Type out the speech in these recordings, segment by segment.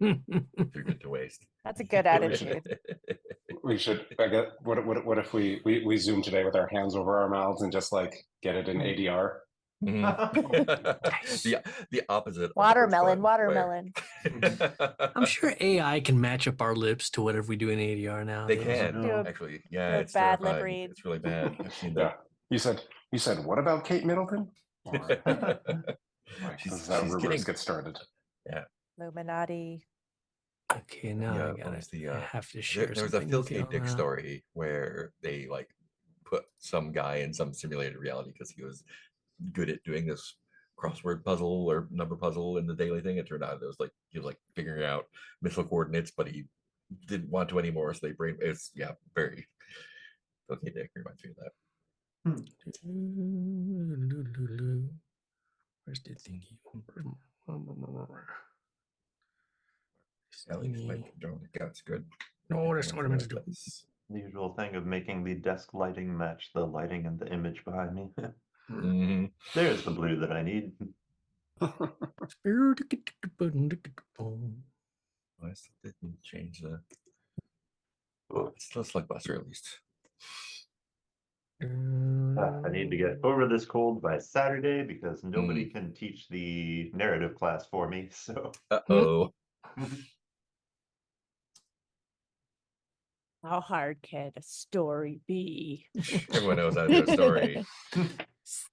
Too good to waste. That's a good attitude. We should. I guess. What if we zoom today with our hands over our mouths and just like get it in ADR? The opposite. Watermelon. I'm sure AI can match up our lips to whatever we do in ADR now. They can Do a- actually. Yeah, do a it's bad lip terrifying. read. It's really bad. I've seen Yeah. that. You said what about Kate Middleton? She's This is how rumors getting. get started. Yeah. Illuminati. Okay, now Yeah, I gotta what was I have to share there was a something Phil with K. you Dick now. story where they like put some guy in some simulated reality because he was good at doing this crossword puzzle or number puzzle in the daily thing. It turned out it was like he was like figuring out missile coordinates, but he didn't want to anymore. So they brain it's very Phil K. Dick reminds me of that. Where's the thingy? At least my drone account's good. No, that's not what I meant to do. The usual thing of making the desk lighting match the lighting and the image behind me. Mhm. There's the blue that I need. I still didn't change the. Oh, it's still Slugblaster at least. I need to get over this cold by Saturday because nobody can teach the narrative class for me. So. Uh-oh. How hard can a story be? Everyone knows how to do a story.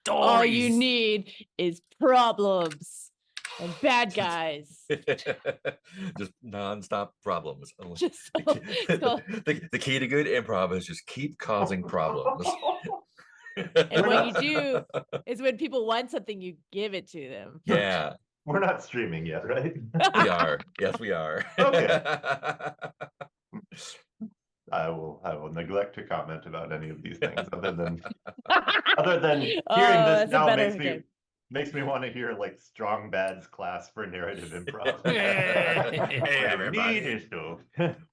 All you need is problems and bad guys. Just non-stop problems. Just The key to good improv is just keep causing problems. and what you do is when people want something, you give it to them. Yeah. We're not streaming yet, right? We are. Yes, we are. Okay. I will neglect to comment about any of these things other than hearing this now makes me want to hear like Strong Bad's class for narrative improv. Hey, everybody.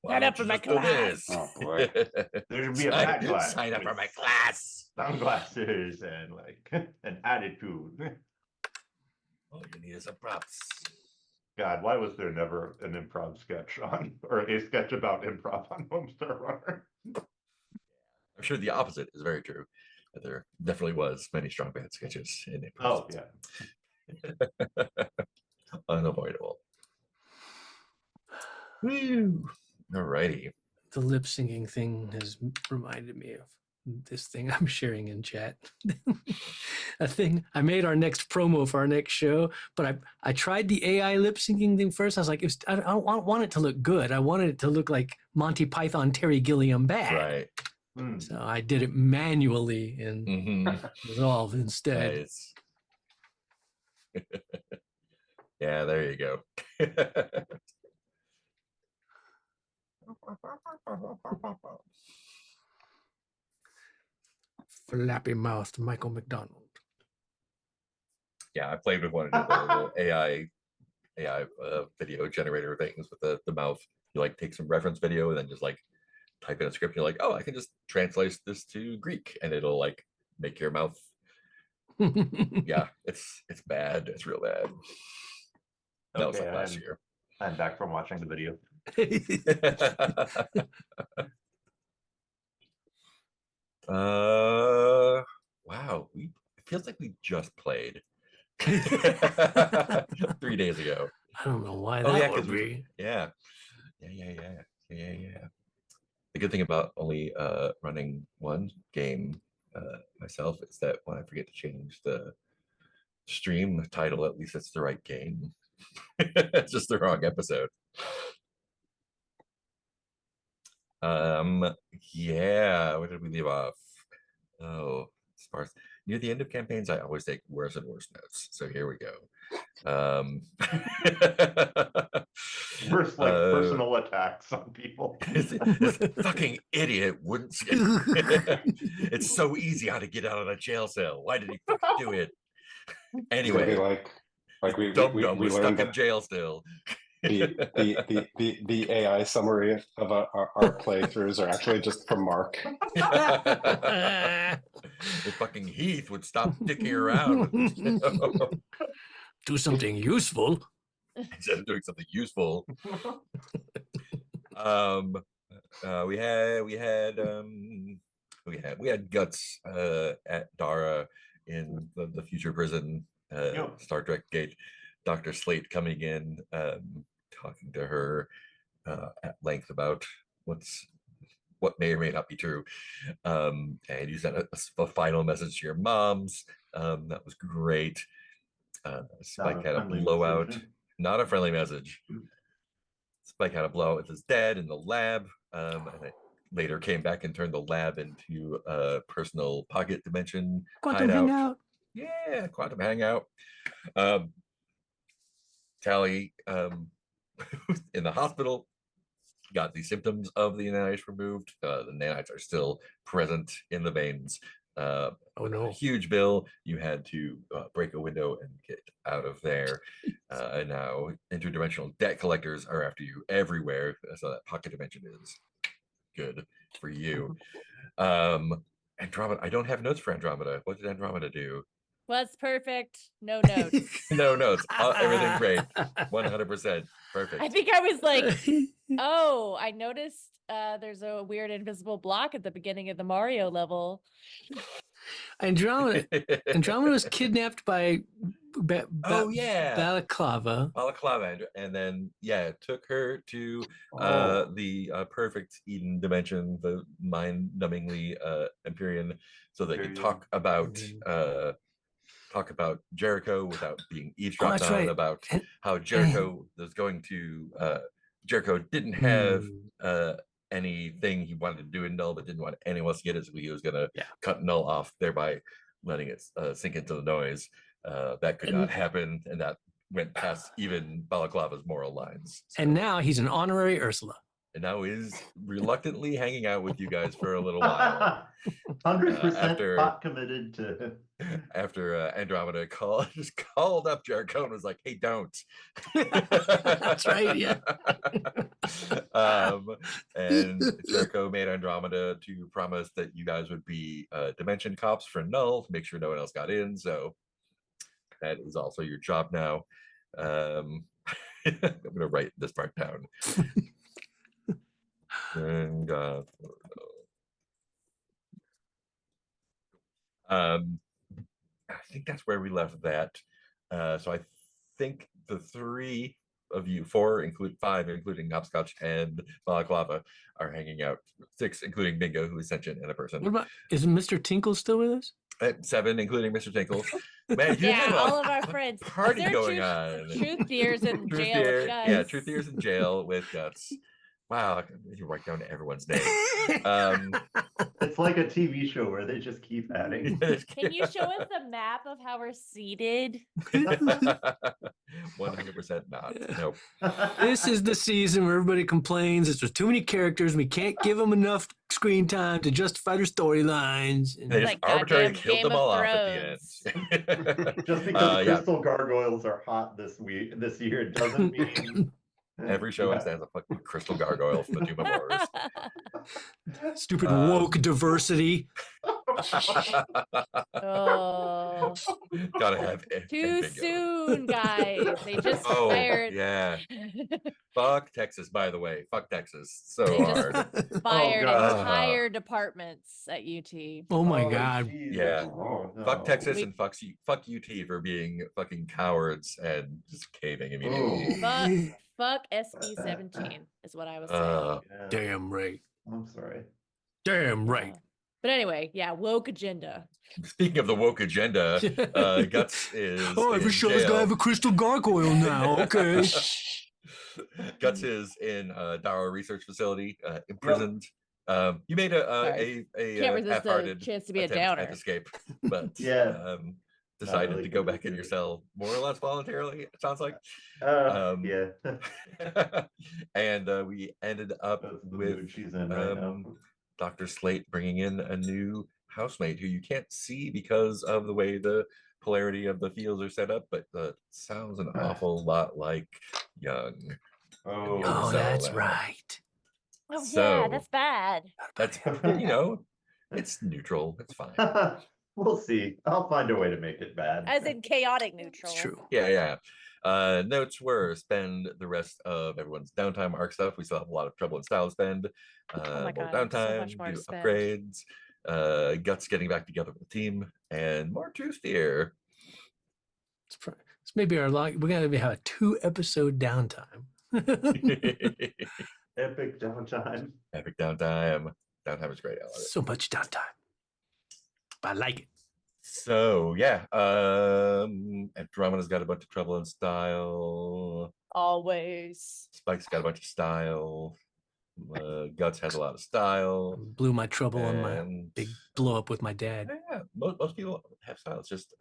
Sign up for my class. Oh boy. There should be a bad class. Sign up for my class. Sunglasses and like an attitude. All you need is some props. God, why was there never an improv sketch on, or a sketch about improv on Homestar Runner? I'm sure the opposite is very true. That there definitely was many Strong Bad sketches in improv. Oh yeah. Unavoidable. Woo! Alrighty. The lip syncing thing has reminded me of this thing I'm sharing in chat. A thing I made our next promo for our next show, but I tried the AI lip syncing thing first. I was like, I don't want it to look good. I wanted it to look like Monty Python Terry Gilliam bad. Right. So I did it manually in Resolve instead. Nice. Yeah, there you go. Flappy mouthed Michael McDonald. Yeah, I played with one of the little AI video generator things with the mouth. You like take some reference video and then just like type in a script. You're like, oh, I can just translate this to Greek, and it'll like make your mouth. Yeah, it's bad. It's real bad. That was like last year. I'm back from watching the video. Wow, it feels like we just played 3 days ago. I don't know why that would be. Yeah. The good thing about only running one game myself is that when I forget to change the stream title, at least it's the right game. It's just the wrong episode. Yeah, where did we leave off? Oh, sparse. Near the end of campaigns, I always take worse and worse notes. So here we go. Worse like personal attacks on people. This fucking idiot wouldn't. It's so easy how to get out of a jail cell. Why did he fucking do it? Anyway, like we was stuck learned in jail still. the AI summary of our playthroughs are actually just from Mark. If fucking Heath would stop dicking around. Do something useful. instead of doing something useful. We had Guts at Dara in the future prison, Yep. Star Trek Gate. Dr. Slate coming in, talking to her at length about what may or may not be true. And you sent a final message to your moms. That was great. Spike had a blowout, not a friendly message. Spike had a blowout with his dad in the lab, and it later came back and turned the lab into a personal pocket dimension Quantum hideout. hangout. Yeah, quantum hangout. Tally in the hospital got the symptoms of the nanites removed. The nanites are still present in the veins. Oh no. Huge bill. You had to break a window and get out of there. And now interdimensional debt collectors are after you everywhere. So that pocket dimension is good for you. Andromeda, I don't have notes for Andromeda. What did Andromeda do? Was perfect. No notes. No notes. Everything great. 100% perfect. I think I was like, oh, I noticed there's a weird invisible block at the beginning of the Mario level. Andromeda was kidnapped by Oh, yeah. Balaclava. And then it took her to Oh. the perfect Eden dimension, the mind-numbingly Empyrean, so they could talk about Jericho without being eavesdropped that's on, right. about how Jericho was going to Jericho didn't have anything he wanted to do in Null, but didn't want anyone else to get it, so he was going to cut Null off, thereby letting it sink into the noise. That could not happen, and that went past even Balaclava's moral lines. So. And now he's an honorary Ursula. And now is reluctantly hanging out with you guys for a little while. 100% pot committed to. After Andromeda just called up Jericho and was like, "Hey, don't." That's right. Yeah. And Jericho made Andromeda to promise that you guys would be dimension cops for Null to make sure no one else got in. So that is also your job now. I'm gonna write this part down. And I think that's where we left that. So I think the three of you, five, including Hopscotch and Balaclava, are hanging out. 6, including Bingo, who is sentient and a person. What about, is Mr. Tinkle still with us? 7, including Mr. Tinkle. Man, you have all of our friends. party Is there going on. Truth Deer's in Truth jail Deer, with Guts. yeah, Truth Deer's in jail with Guts. Wow, you write down everyone's name. It's like a TV show where they just keep adding. Can you show us a map of how we're seated? 100% not. Nope. This is the season where everybody complains that there's too many characters. We can't give them enough screen time to justify their storylines. They just Like arbitrarily goddamn killed Game them of all off at the end. Just because Yeah. crystal gargoyles are hot this year doesn't mean Every show has a fucking crystal gargoyle from the Tomb of Horrors. Stupid woke diversity. Oh, Gotta have too Bingo. soon, guys. They just Oh, fired. yeah. Fuck Texas, by the way. Fuck Texas. So They just hard. fired God. entire departments at UT. Oh my God. Jesus. Yeah. Oh, no. Fuck Texas We- and fuck UT for being fucking cowards and just caving immediately. Oh. Fuck SB 17 is what I was saying. Yeah. Damn right. I'm sorry. Damn right. But anyway, yeah, woke agenda. Speaking of the woke agenda, Guts is. Oh, every in show's jail. gotta have a crystal gargoyle now. Okay. Guts is in Dara Research Facility, imprisoned. You made a Can't resist the half-hearted chance to be a attempt downer. at escape, but Yeah. decided really to go good back in to your do. cell more or less voluntarily. It sounds like. Yeah. And we ended up That's the with mood she's in right now. Dr. Slate bringing in a new housemate who you can't see because of the way the polarity of the fields are set up, but sounds an awful lot like Young. Oh, Oh, So, that's right. Oh So- yeah, that's bad. That's it's neutral. It's fine. we'll see. I'll find a way to make it bad. As in chaotic neutral. It's true. Yeah. Notes were spend the rest of everyone's downtime arc stuff. We still have a lot of trouble and style to spend. Oh my More God, I have so downtime, much more do to spend. upgrades, Guts getting back together with the team, and more truth here. It's maybe our long. We're gonna have a 2-episode downtime. Epic downtime. Epic downtime. Downtime is great. I love it. So much downtime. I like it. So yeah, Andromeda's got a bunch of trouble and style. Always. Spike's got a bunch of style. Guts has a lot of style. Blew my trouble on my And big blow up with my dad. yeah, most people have style. It's just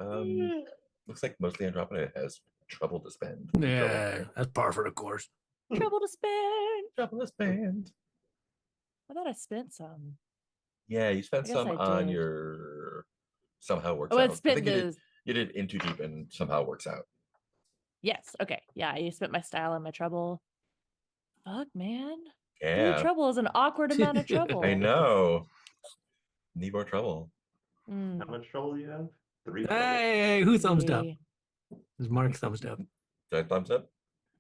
looks like mostly Andromeda has trouble to spend. Yeah, that's par for the course. Trouble to spend. Trouble to spend. I thought I spent some. Yeah, you spent I guess some I on did. your somehow works Oh, out. it I spent think the. you did in too deep and somehow works out. Yes. Okay. Yeah, I spent my style and my trouble. Fuck, man. Yeah, Trouble is an awkward amount of trouble. I know. Need more trouble. How much trouble do you have? 3 Hey, who thumbs up? Yeah. Is Mark thumbs up? Did I thumbs up?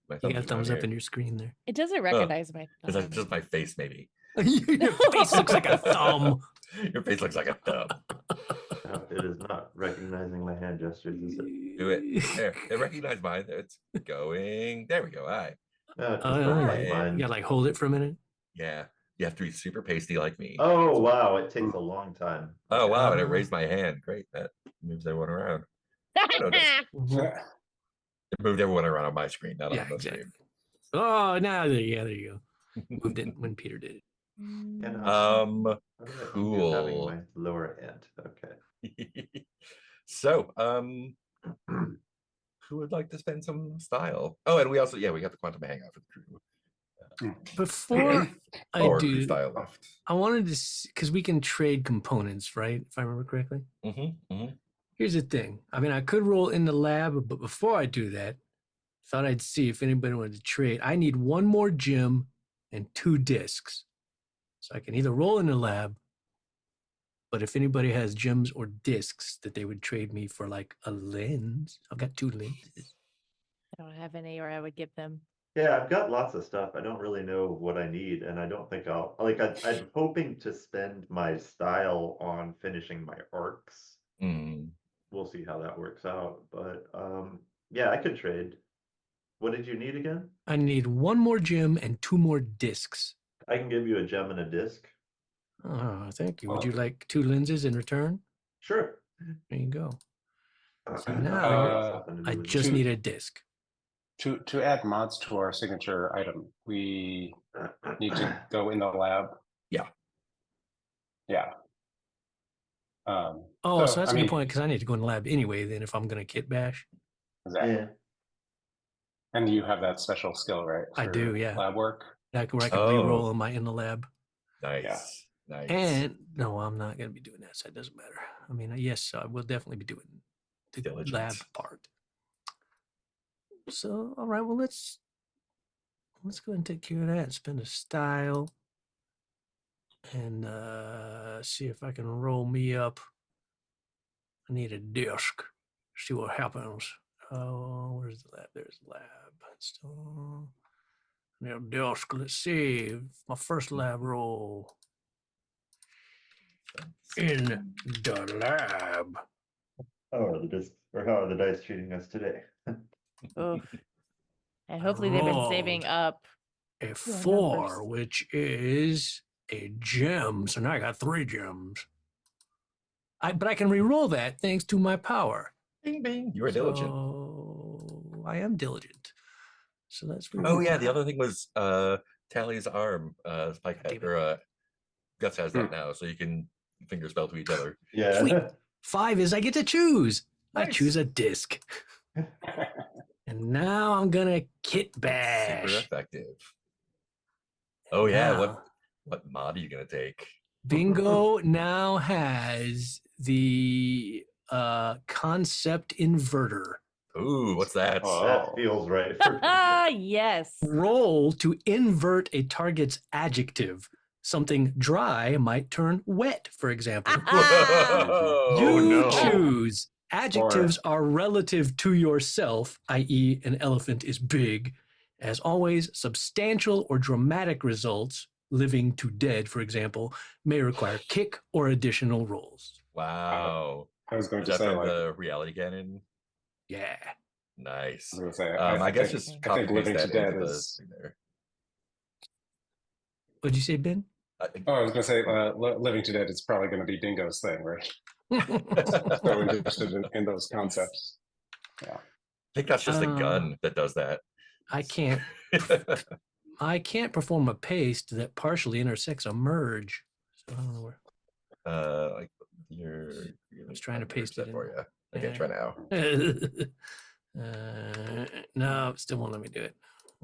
My You thumbs got are thumbs down up in your screen there. It doesn't recognize my Is thumb. that just my face, maybe? Your face looks like a thumb. Your face looks like a thumb. No, it is not recognizing my hand gestures, is it? Do it. There, it recognized mine. It's going. There we go. Aye. No, it Oh, does yeah. not like You mine. gotta like hold it for a minute. Yeah. You have to be super pasty like me. Oh wow, it takes a long time. Oh, wow. And it Oh. raised my hand. Great. That moves everyone around. It moved everyone around on my screen, not Yeah, on the exactly. screen. Oh, now there you go. Moved it when Peter did it. And, Um, how do I undo having cool. my lower hand? Okay. So, who would like to spend some style? Oh, and we also, we got the quantum hangout for the crew. Before I Or crew do, style left. I wanted to, because we can trade components, right? If I remember correctly. Here's the thing. I mean, I could roll in the lab, but before I do that, thought I'd see if anybody wanted to trade. I need 1 more gem and 2 discs. So I can either roll in the lab, but if anybody has gems or discs that they would trade me for like a lens, I've got 2 lenses. I don't have any, or I would give them. Yeah, I've got lots of stuff. I don't really know what I need, and I don't think I'll like. I'm hoping to spend my style on finishing my arcs. We'll see how that works out, but yeah, I could trade. What did you need again? I need 1 more gem and 2 more discs. I can give you a gem and a disc. Oh, thank you. Would you like 2 lenses in return? Sure. There you go. So I'll now figure out something to do I with just it. need a disc. To add mods to our signature item, we need to go in the lab. Yeah. Yeah. Oh, so that's I a mean, good point because I need to go in the lab anyway. Then if I'm going to kit bash, Exactly. Yeah. And you have that special skill, right? I for do, yeah. Lab work. where I can Oh. re-roll in my in the lab. Nice. Nice. And no, I'm not going to be doing that, so it doesn't matter. I mean, yes, I will definitely be doing the Diligence. lab part. So, all right, well, let's go ahead and take care of that. Spend a style and see if I can roll me up. I need a disc. See what happens. Oh, where's the lab? There's the lab. Still, I need a disc. Let's see. My first lab roll in the lab. How are the dice treating us today? Oof. And hopefully they've been saving up. A 4, numbers. which is a gem. So now I got 3 gems. But I can re-roll that thanks to my power. Bing, bing. You were diligent. So I am diligent. So that's Oh yeah, the other thing was Tally's arm. Spike had, Damn it. or Guts has that now, so you can finger spell to each other. Yeah. Sweet. 5 is I get to choose. I Nice. choose a disc. And now I'm gonna kit Super bash. effective. Oh yeah, Now, what mod are you gonna take? Bingo now has the concept inverter. Ooh, what's that? Oh. That feels right. For me. Yes. Roll to invert a target's adjective. Something dry might turn wet, for example. Whoa. You no. choose Adjectives are relative to yourself, i.e., an elephant is big. As always, substantial or dramatic results, living to dead, for example, may require kick or additional rolls. Wow. I was going Is to that say, from like, the reality canon? Yeah. Nice. I was going to say, I guess think, just I copy think paste living to that dead into the is. thing there. What'd you say, Ben? Oh, I was going to say, living to dead is probably going to be Dingo's thing, right? So interested in those concepts. Yeah. I think that's just a gun that does that. I can't perform a paste that partially intersects a merge. So I don't know where. Like you're I was trying to paste it in. for you. I Yeah. can try now. No, still won't let me do it.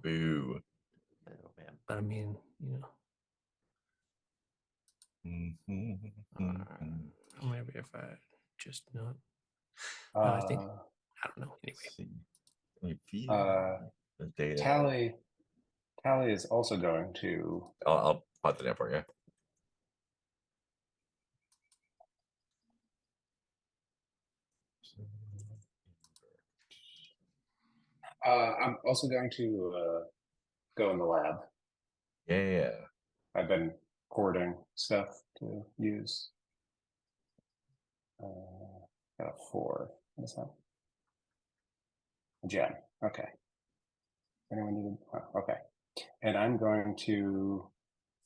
Boo. Oh man. But I mean, maybe if I just not. I think I don't know. Anyway, The data. Tally is also going to. I'll put it in for you. I'm also going to go in the lab. Yeah. I've been hoarding stuff to use. Got a 4. What is that? A gem. Okay. Anyone needed? Oh, okay. And I'm going to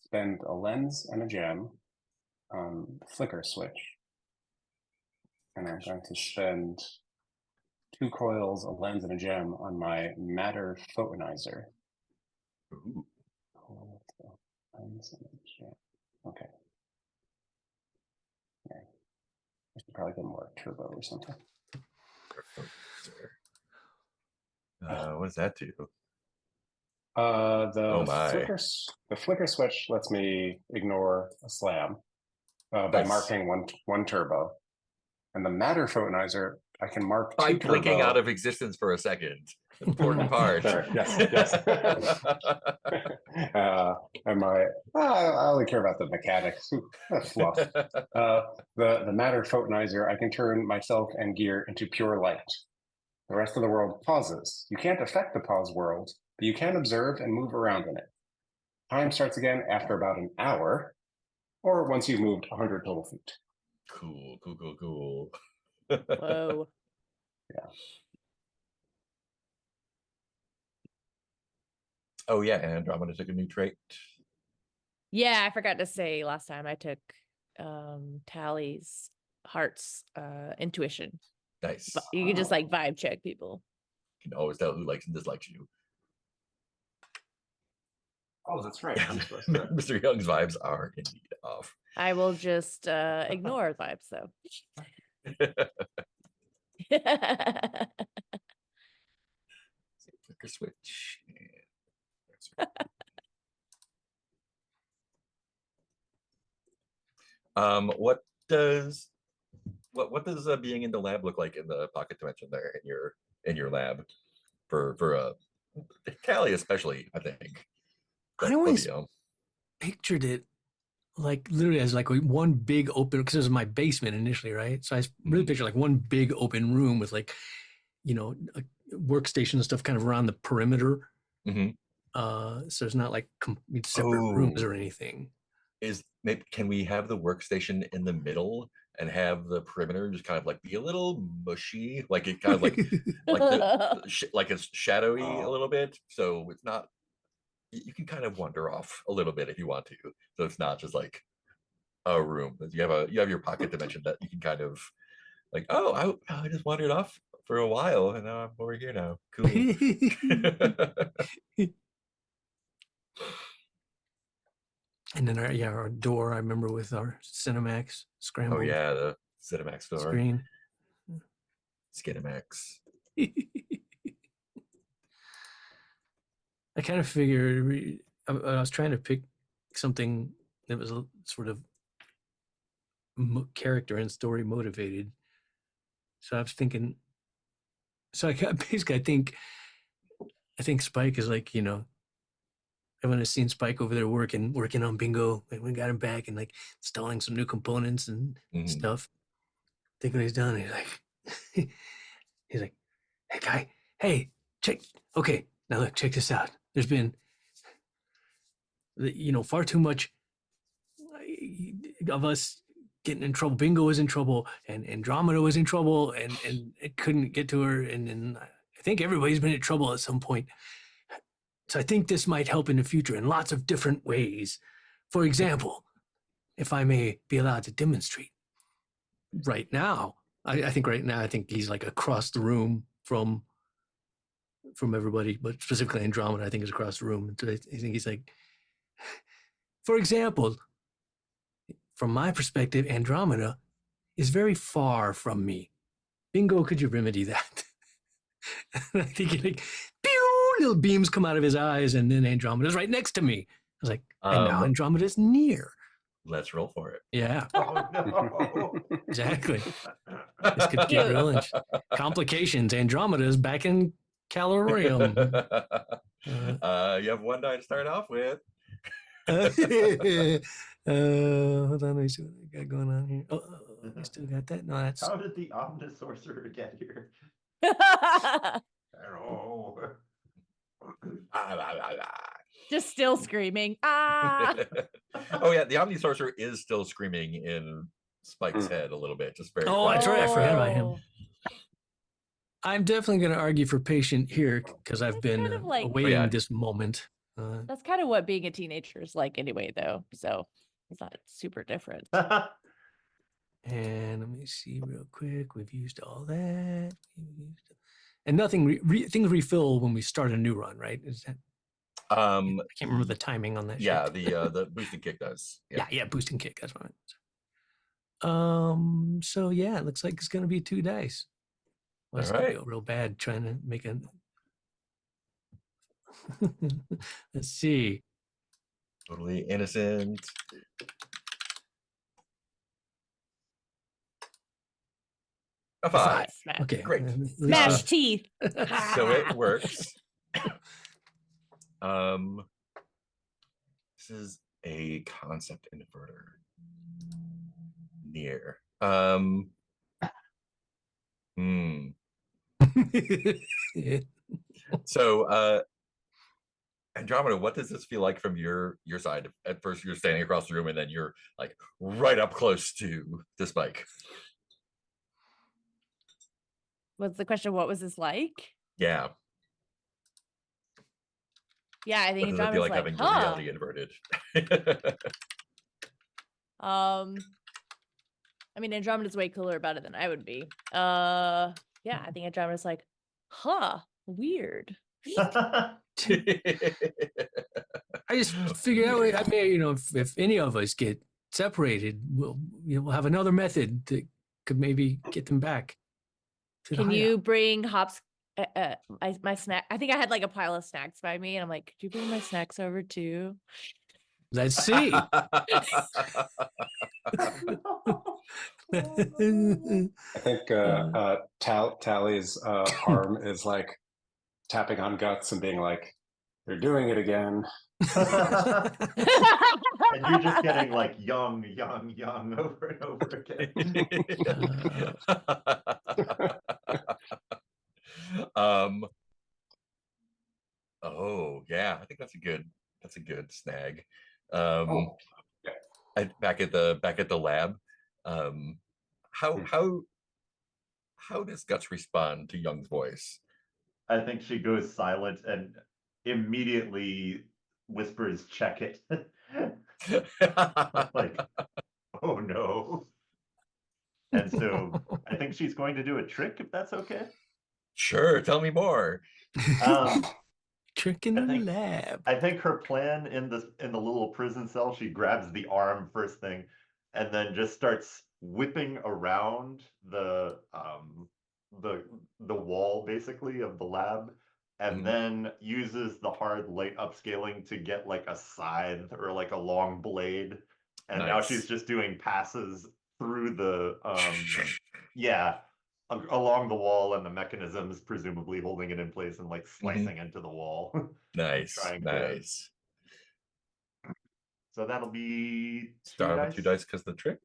spend a lens and a gem on flicker switch. And I'm going to spend 2 coils, a lens, and a gem on my matter photonizer. Ooh. Lens and a gem. Okay. Yeah. I should probably get more turbo or something. What does that do? The flicker switch lets me ignore a slam by Nice. marking one turbo, and the matter photonizer I can mark By 2 blinking turbo. out of existence for a second. Important part. There, yes. I only care about the mechanics. That's fluff. The matter photonizer, I can turn myself and gear into pure light. The rest of the world pauses. You can't affect the pause world, but you can observe and move around in it. Time starts again after about an hour, or once you've moved 100 total feet. Cool. Whoa. Yeah. Oh yeah, and Andromeda took a new trait. Yeah, I forgot to say last time I took Tally's heart's intuition. Nice. But you can just like vibe check people. You can always tell who likes and dislikes you. Oh, that's right. Mr. Young's vibes are indeed off. I will just ignore vibes though. Flicker switch. What does being in the lab look like in the pocket dimension there in your lab for Tally especially, I think. I always pictured it like literally as like one big open, because it was my basement initially, right? So I really pictured like one big open room with like, a workstation and stuff kind of around the perimeter. So it's not like separate rooms or anything. Can we have the workstation in the middle and have the perimeter just kind of like be a little mushy, like it kind of like like it's shadowy a little bit, so it's not. You can kind of wander off a little bit if you want to, so it's not just like a room. You have your pocket dimension that you can kind of like. Oh, I just wandered off for a while, and now I'm over here now. Cool. And then our door, I remember with our Cinemax scrambled. Oh yeah, the Cinemax door. Screen. Skinemax. I kind of figured I was trying to pick something that was a sort of character and story motivated. So I was thinking. So I think Spike is like, everyone has seen Spike over there working on Bingo. And we got him back and like installing some new components and stuff. I think when he's done, he's like, he's like, hey guy, hey, check. Okay, now look, check this out. There's been, far too much of us getting in trouble. Bingo was in trouble, and Andromeda was in trouble, and it couldn't get to her, and I think everybody's been in trouble at some point. So I think this might help in the future in lots of different ways. For example, if I may be allowed to demonstrate, right now, I think he's like across the room from everybody, but specifically Andromeda, I think is across the room. I think he's like, for example, from my perspective, Andromeda is very far from me. Bingo, could you remedy that? And I think he like, pew, little beams come out of his eyes, and then Andromeda's right next to me. I was like, and now Andromeda's near. Let's roll for it. Yeah. Oh no. Exactly. This could get real complications. Andromeda is back in Calorium. You have one die to start off with. Hold on, let me see what I got going on here. I still got that. No, that's How did the Omnisorcerer get here? Hello. Just still screaming. Ah! Oh yeah, the Omni Sorcerer is still screaming in Spike's head a little bit. Just very. Oh, that's right. I forgot about him. Oh. I'm definitely going to argue for patient here because I've That's been kind of like- awaiting this moment. That's kind of what being a teenager is like anyway, though. So it's not super different. And let me see real quick. We've used all that. And nothing, things refill when we start a new run, right? Is that? I can't remember the timing on that. Yeah, shit. the boosting kick does. Yeah, boosting kick. That's what I meant. So yeah, it looks like it's gonna be 2 dice. Well, it's gonna go real bad trying to make a. Let's see. Totally innocent. A 5. Smash. Okay, Great. Smash teeth. So it works. This is a concept inverter. Near. Yeah. So Andromeda, what does this feel like from your side? At first you're standing across the room and then you're like right up close to the Spike. What's the question? What was this like? Yeah. Yeah, I think What does it feel like having your reality inverted? I mean, Andromeda's way cooler about it than I would be. Yeah, I think Andromeda's like, weird. I just figured out. I mean, if any of us get separated, we'll have another method that could maybe get them back. Can you bring Hop's my snack? I think I had like a pile of snacks by me, and I'm like, could you bring my snacks over too? Let's see. I think Tally's arm is like tapping on guts and being like, "You're doing it again." And you're just getting like young over and over again. Oh yeah, I think that's a good snag. Back at the lab. How does Guts respond to Young's voice? I think she goes silent and immediately whispers, "Check it." Like, oh no. And so I think she's going to do a trick, if that's okay. Sure, tell me more. Trick in the lab. I think her plan in the little prison cell, she grabs the arm first thing, and then just starts whipping around the wall basically of the lab, and then uses the hard light upscaling to get like a scythe or like a long blade, and now she's just doing passes through the along the wall, and the mechanisms presumably holding it in place and like slicing into the wall. Nice. So that'll be start with 2 dice because the trick.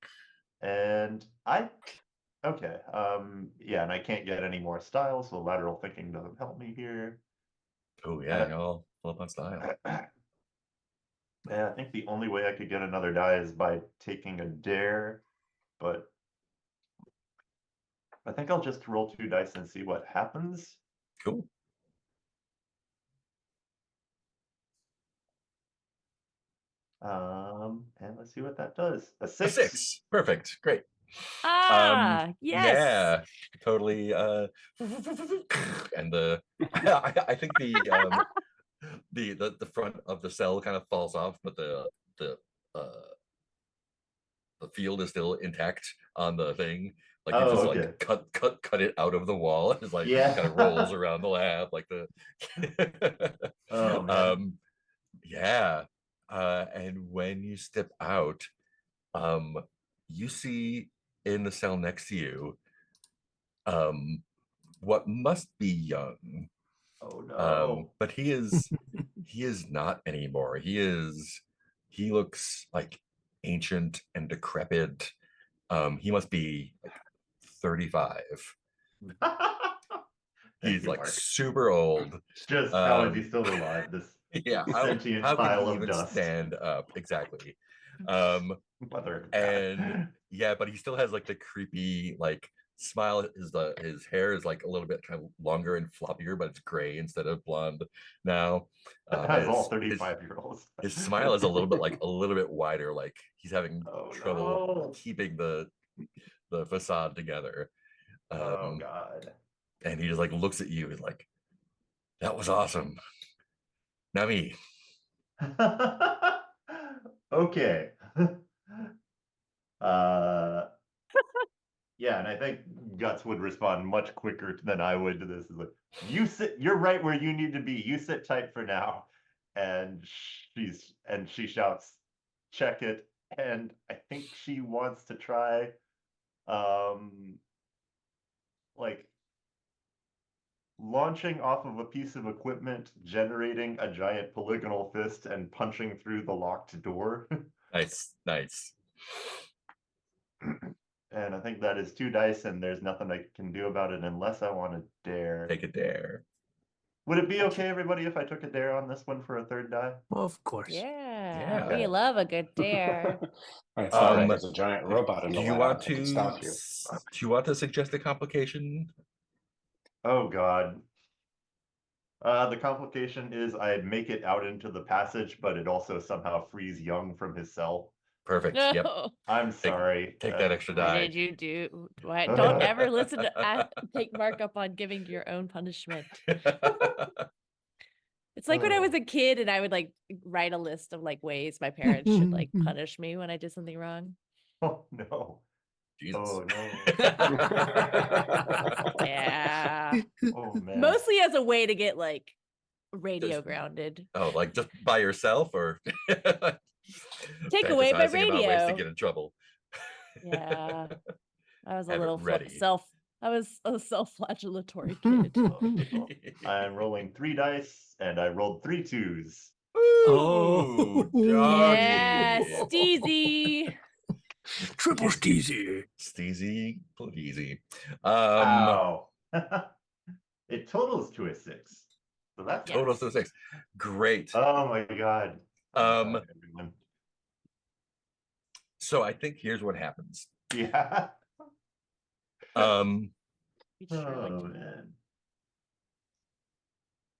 And I Okay. Yeah, and I can't get any more styles, so lateral thinking doesn't help me here. Oh yeah, y'all full up on style. Yeah, I think the only way I could get another die is by taking a dare, but I think I'll just roll 2 dice and see what happens. Cool. And let's see what that does. A A 6. 6. Perfect. Great. Yes. Yeah, totally. And I think the front of the cell kind of falls off, but the uh the field is still intact on the thing. Like you Oh, just okay. like cut it out of the wall. It's like Yeah. kind of rolls around the lab like the Oh man. yeah. And when you step out, you see in the cell next to you what must be young. Oh no. But he is not anymore. He looks like ancient and decrepit. He must be like 35. Thank He's you, like Mark. super old. Just how is he still alive? This Yeah, sentient how can pile he of even dust. stand up? Exactly. Um, Mother of and God. yeah, but he still has like the creepy like smile. His hair is like a little bit kind of longer and floppier, but it's gray instead of blonde now. As all 35-year-olds. His smile is a little bit like a little bit wider, like he's having Oh trouble no. keeping the facade together. Oh God. And he just like looks at you and like, that was awesome. Now me. Okay. Yeah, and I think Guts would respond much quicker than I would to this. Is like, you're right where you need to be. You sit tight for now. And she shouts, check it. And I think she wants to try like launching off of a piece of equipment, generating a giant polygonal fist, and punching through the locked door. Nice. And I think that is 2 dice, and there's nothing I can do about it unless I want to dare. Take a dare. Would it be okay, everybody, if I took a dare on this one for a 3rd die? Of course. Yeah. Okay. We love a good dare. It's not like Um, there's a giant robot in Do the you lab want that can to stop you. do you want to suggest a complication? Oh God. The complication is I make it out into the passage, but it also somehow frees Young from his cell. Perfect. No. Yep. I'm sorry. Take that extra What die. did you do? Why, don't ever listen to take Mark up on giving your own punishment. It's like when I was a kid and I would like write a list of like ways my parents should like punish me when I did something wrong. Oh no. Jesus. Oh no. Yeah. Oh man. Mostly as a way to get like radio Just- grounded. Oh, like just by yourself or Take away my fantasizing about ways to radio. get in trouble. Yeah. I was a Have it little ready. I was a self-flagellatory kid. I'm rolling 3 dice, and I rolled 3 2s. Oh, doggy. Yeah, Steezy. Triple steezy. Steezy, pleasy. Ow. It totals to a 6. So that's Total Yes. to 6. Great. Oh my God. Um, Sorry, everyone. So I think here's what happens. Yeah. We'd sure like Oh to know. man.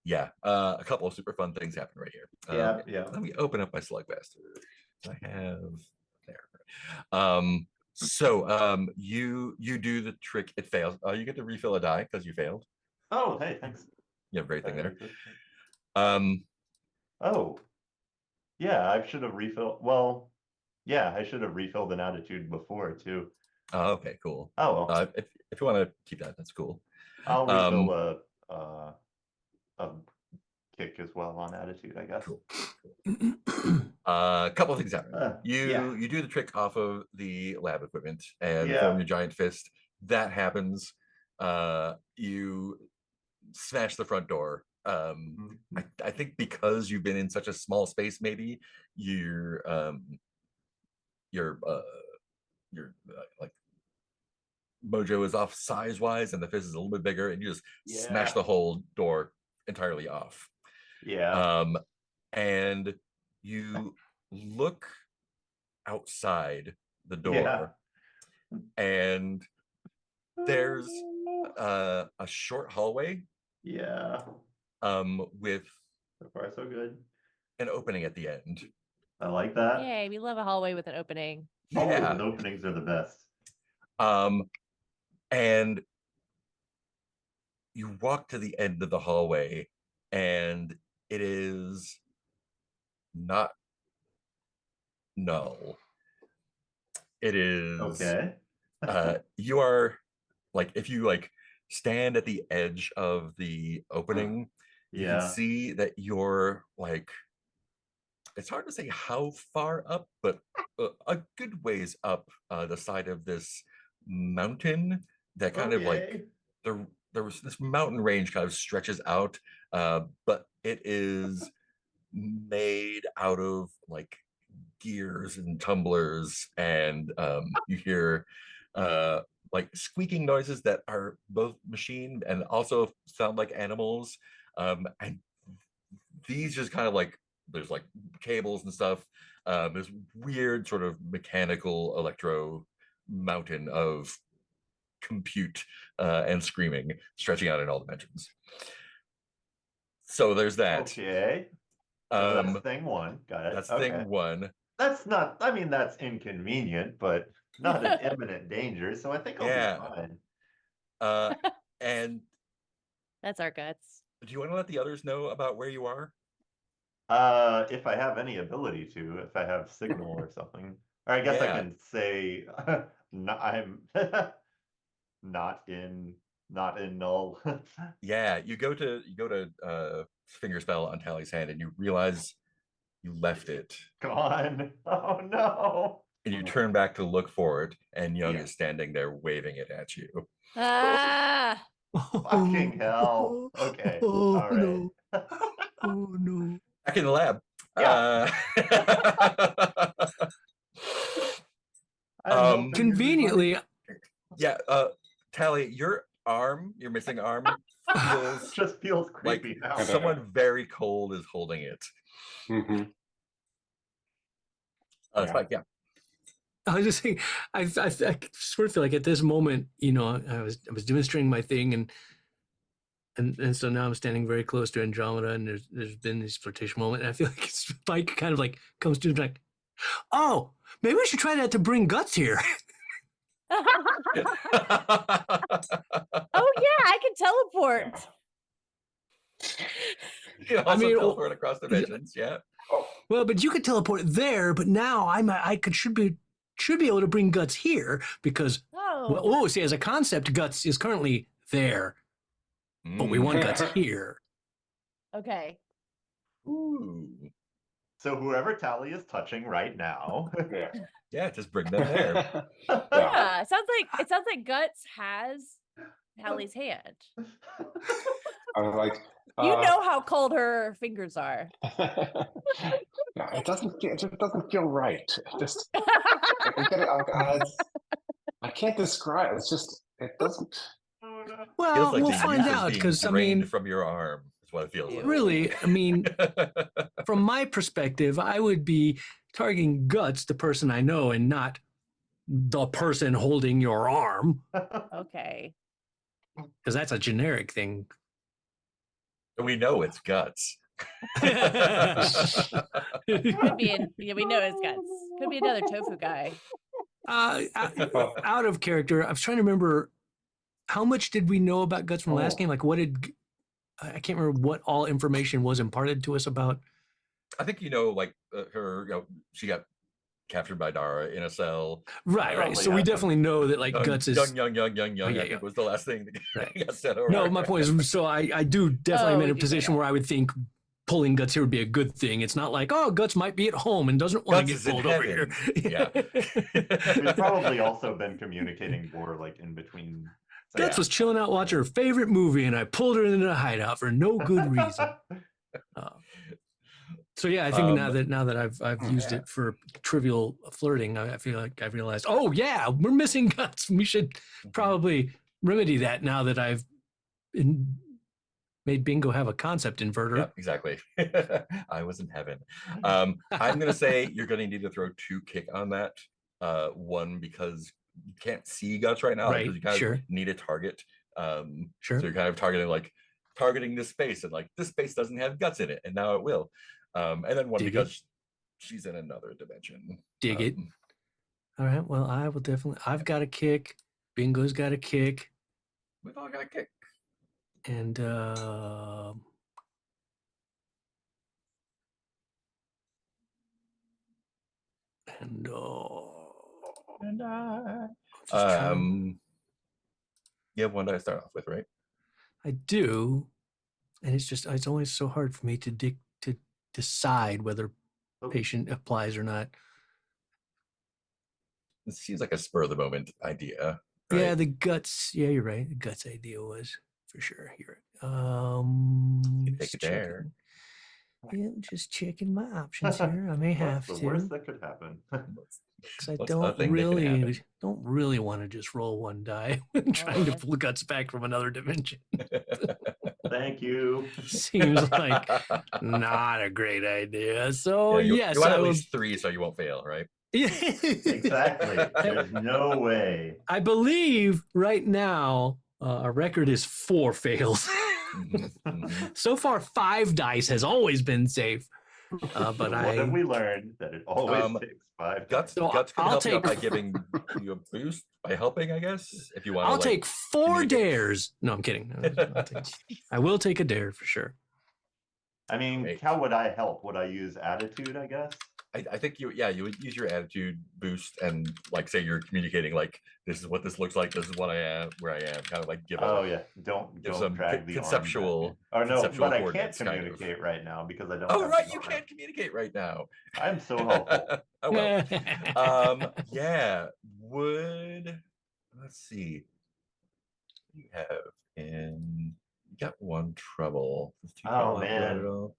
Yeah, a couple of super fun things happen right here. Yeah. Let me open up my Slugblaster. I have there. You do the trick. It fails. You get to refill a die because you failed. Oh, hey, thanks. You have a great thing there. Oh, yeah, I should have refilled. Well, yeah, I should have refilled an attitude before too. Oh, okay, cool. Oh well, if you want to keep that, that's cool. I'll refill a kick as well on attitude, I guess. Cool. A couple of things happen. Yeah. You do the trick off of the lab equipment and Yeah. form your giant fist. That happens. You smash the front door. I think because you've been in such a small space, maybe your like mojo is off size wise, and the fist is a little bit bigger, and you just smash Yeah. the whole door entirely off. Yeah. And you look outside the door, Yeah. and there's a short hallway Yeah. with So far, so good. an opening at the end. I like that. Yay, we love a hallway with an opening. Hallways Yeah. with openings are the best. And you walk to the end of the hallway, and it is not null. It is Okay. you are like, if you like stand at the edge of the opening, you can Yeah. see that you're like, it's hard to say how far up, but a good ways up the side of this mountain that kind of like Okay. there was this mountain range kind of stretches out, but it is made out of like gears and tumblers, and you hear like squeaking noises that are both machine and also sound like animals, and these just kind of like, there's like cables and stuff, this weird sort of mechanical electro mountain of compute and screaming stretching out in all dimensions. So there's that. Okay. So that's thing one. Got it. That's Okay. thing one. That's not, I mean, that's inconvenient, but not an imminent danger. So I think I'll Yeah. be fine. And That's our guts. do you want to let the others know about where you are? If I have any ability to, if I have signal or something. Or I guess I Yeah. can say I'm not in null. Yeah, you go to finger spell on Tally's hand, and you realize you left it, Come on. Oh no. and you turn back to look for it, and Young Yeah. is standing there waving it at you. Ah, Fucking hell. Okay. Oh, All right. no. Oh no. Back in the lab. Yeah. I have no Um, fingers, Conveniently, yeah, Tally, your missing arm everybody. feels Just feels like creepy now. someone very cold is holding it. Mhm. Yeah. Spike, yeah. I was just saying, I sort of feel like at this moment, you know, I was demonstrating my thing, and so now I'm standing very close to Andromeda, and there's been this flirtation moment, and I feel like Spike kind of like comes to me like, oh, maybe we should try that to bring Guts here. oh yeah, I can teleport. You also I mean, teleport across dimensions, yeah. Well, but you could teleport there, but now should be able to bring Guts here because see, as a concept, Guts is currently there, but we want Guts here. Okay. Ooh. So whoever Tally is touching right now. Yeah. Yeah, just bring them there. Yeah, it sounds like Guts has Tally's hand. I was like, You know how cold her fingers are. no, it just doesn't feel right. It just, I can't describe. It's just, it doesn't. Well, Feels like we'll the find youth is out being because I drained mean, from your arm is what it feels like. really, I mean, from my perspective, I would be targeting Guts, the person I know, and not the person holding your arm, Okay. because that's a generic thing. We know it's Guts. Could be we know it's Guts. Could be another tofu guy. Out of character, I was trying to remember how much did we know about Guts from last game? Like, I can't remember what all information was imparted to us about. I think like her, she got captured by Dara in a cell. Right. So we definitely know that like Guts is young. yeah, I think was the last thing that got said over. No, my point is, so I do definitely am in a position where I would think pulling Guts here would be a good thing. It's not like, oh, Guts might be at home and doesn't want to get pulled over here. Yeah. We've probably also been communicating more like in between. So Guts was chilling out watching her favorite movie, and I pulled her into a hideout for no good reason. So yeah, I think Um, now that I've used yeah. it for trivial flirting, I feel like I've realized, oh yeah, we're missing guts. We should probably remedy that now that I've made Bingo have a concept inverter. Yeah, exactly. I was in heaven. I'm gonna say you're gonna need to throw 2 kick on that. One because you can't see guts right now, Right, because you kind sure. of need a target. Sure. So you're kind of targeting this space, and like this space doesn't have guts in it, and now it will. And then one Dig because she's in another dimension. Dig it. All right. Well, I will definitely. I've got a kick. Bingo's got a kick. We've all got a kick. And and And I. just trying- You have one that I start off with, right? I do, and it's always so hard for me to decide whether Oh. patient applies or not. It seems like a spur of the moment idea. Yeah, right? the guts. Yeah, you're right. The guts idea was for sure. You're right. Take just it there. checking. Yeah, just checking my options here. I may have What's to. the worst that could happen? Because I What's the don't thing that can happen? really want to just roll one die when trying to pull guts back from another dimension. Thank you. Seems like not a great idea. So you yes, want I at will. least 3 so you won't fail, right? Exactly. There's no way. I believe right now our record is 4 fails. So far, 5 dice has always been safe. But So what have we learned? That it always takes 5 Guts times. can I'll help you out take- by giving you a boost by helping, I guess. If you want, I'll take 4 communicate. dares. No, I'm kidding. I will take a dare for sure. I mean, Great. how would I help? Would I use attitude, I guess? I think you would use your attitude boost and like say you're communicating like this is what this looks like, this is what I am, where I am, kind of like give Oh a yeah, don't some drag the conceptual- arm back. Oh no, conceptual but I can't coordinates, kind of. communicate right now because I don't. Oh have right, the you arm. can't communicate right now. I'm so helpful. Oh well. Yeah, let's see. You have you got 1 trouble. Does 2 Oh, trouble help you out man. at all?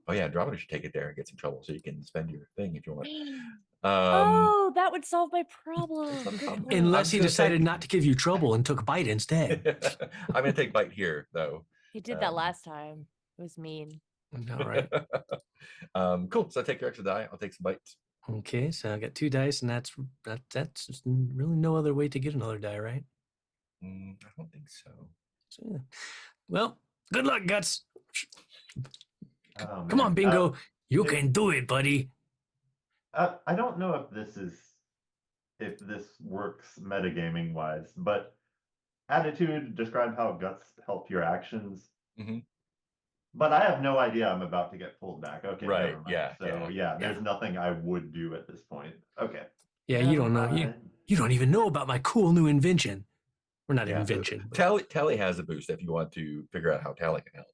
Oh yeah, Andromeda should take it there and get some trouble so you can spend your thing if you want. Oh, that would solve my problem. That's not a Good problem. point. Unless he gonna decided take- not to give you trouble and took bite instead. I'm gonna take bite here though. He did that Um, last time. It was mean. All right. Cool. So I take your extra die. I'll take some bites. Okay, so I got 2 dice, and that's really no other way to get another die, right? I don't think so. So, yeah. Well, good luck, Guts. Oh, Come on, man. Bingo. You it- can do it, buddy. I don't know if this works metagaming wise, but attitude describe how guts help your actions. Mhm. But I have no idea I'm about to get pulled back. Okay, Right, never mind. yeah, So yeah, there's nothing I would do at this point. Okay. Yeah, you don't know. You don't even know about my cool new invention. Or not Yeah. invention. But Tally has a boost if you want to figure out how Tally can help.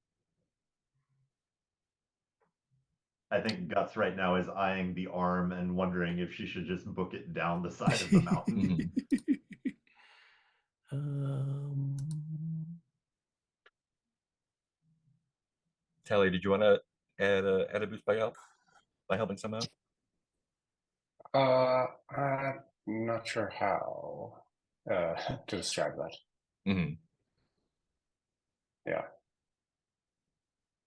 I think Guts right now is eyeing the arm and wondering if she should just book it down the side of the mountain. um, Tally, did you want to add a boost by helping somehow? I'm not sure how to describe that. Mm-hmm. Yeah.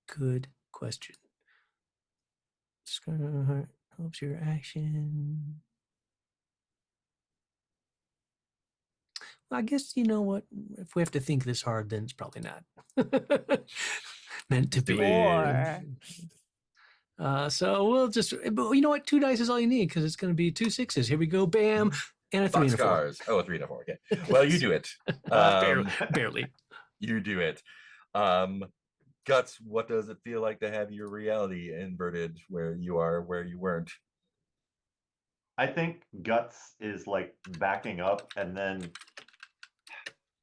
good question. Describe helps your action. Well, I guess you know what. If we have to think this hard, then it's probably not meant to be. Or So we'll just. But you know what? 2 dice is all you need because it's going to be 2 6s. Here we go. Bam, and a 3 and a 4. Boxcars. Oh, a 3 and a 4. Okay. Well, you do it. Barely. You do it. Guts, what does it feel like to have your reality inverted where you are, where you weren't? I think Guts is like backing up, and then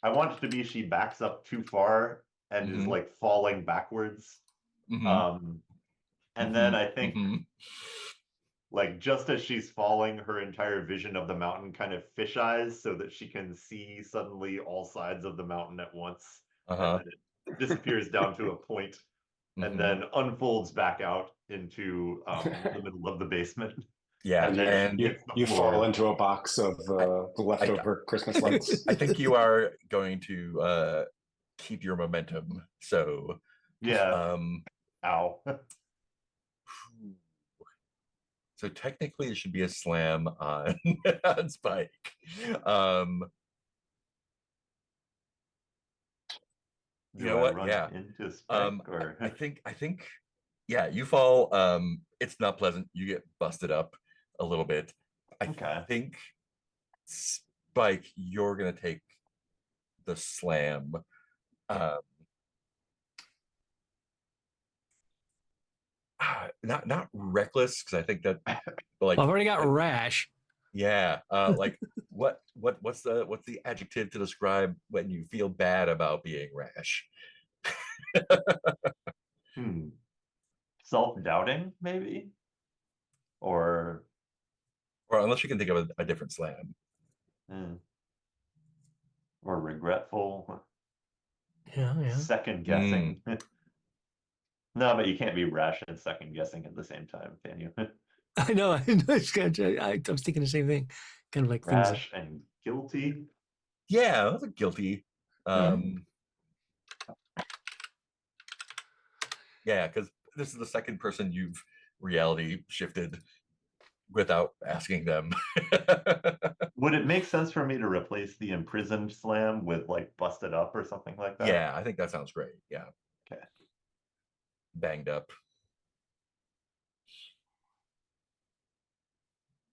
I want it to be she backs up too far and is Mhm. like falling backwards. Mhm. And then I Mhm. think Mhm. like just as she's falling, her entire vision of the mountain kind of fisheyes so that she can see suddenly all sides of the mountain at once. Uh-huh. And then it disappears down to a point. and Mhm. then unfolds back out into the middle of the basement. Yeah, And then and hits the You floor. fall into a box of the leftover Christmas lights. I think you are going to keep your momentum. So, Yeah. um, Ow. so technically it should be a slam on on Spike. Um, Do you know I what? run Yeah. into Spike or I think, yeah, you fall. It's not pleasant. You get busted up a little bit. I Okay. think Spike, you're gonna take the slam. Not reckless, because I think that like I've already got rash. yeah, like what's the adjective to describe when you feel bad about being rash? Self-doubting, maybe? Or Or unless you can think of a different slam. or regretful, Yeah. second guessing. No, but you can't be rash and second guessing at the same time, can you? I know. I was thinking the same thing. Kind of like things. Rash and guilty. Yeah, that's a guilty. Yeah, because this is the second person you've reality shifted without asking them. Would it make sense for me to replace the imprisoned slam with like busted up or something like that? Yeah, I think that sounds great. Yeah. Okay. Banged up.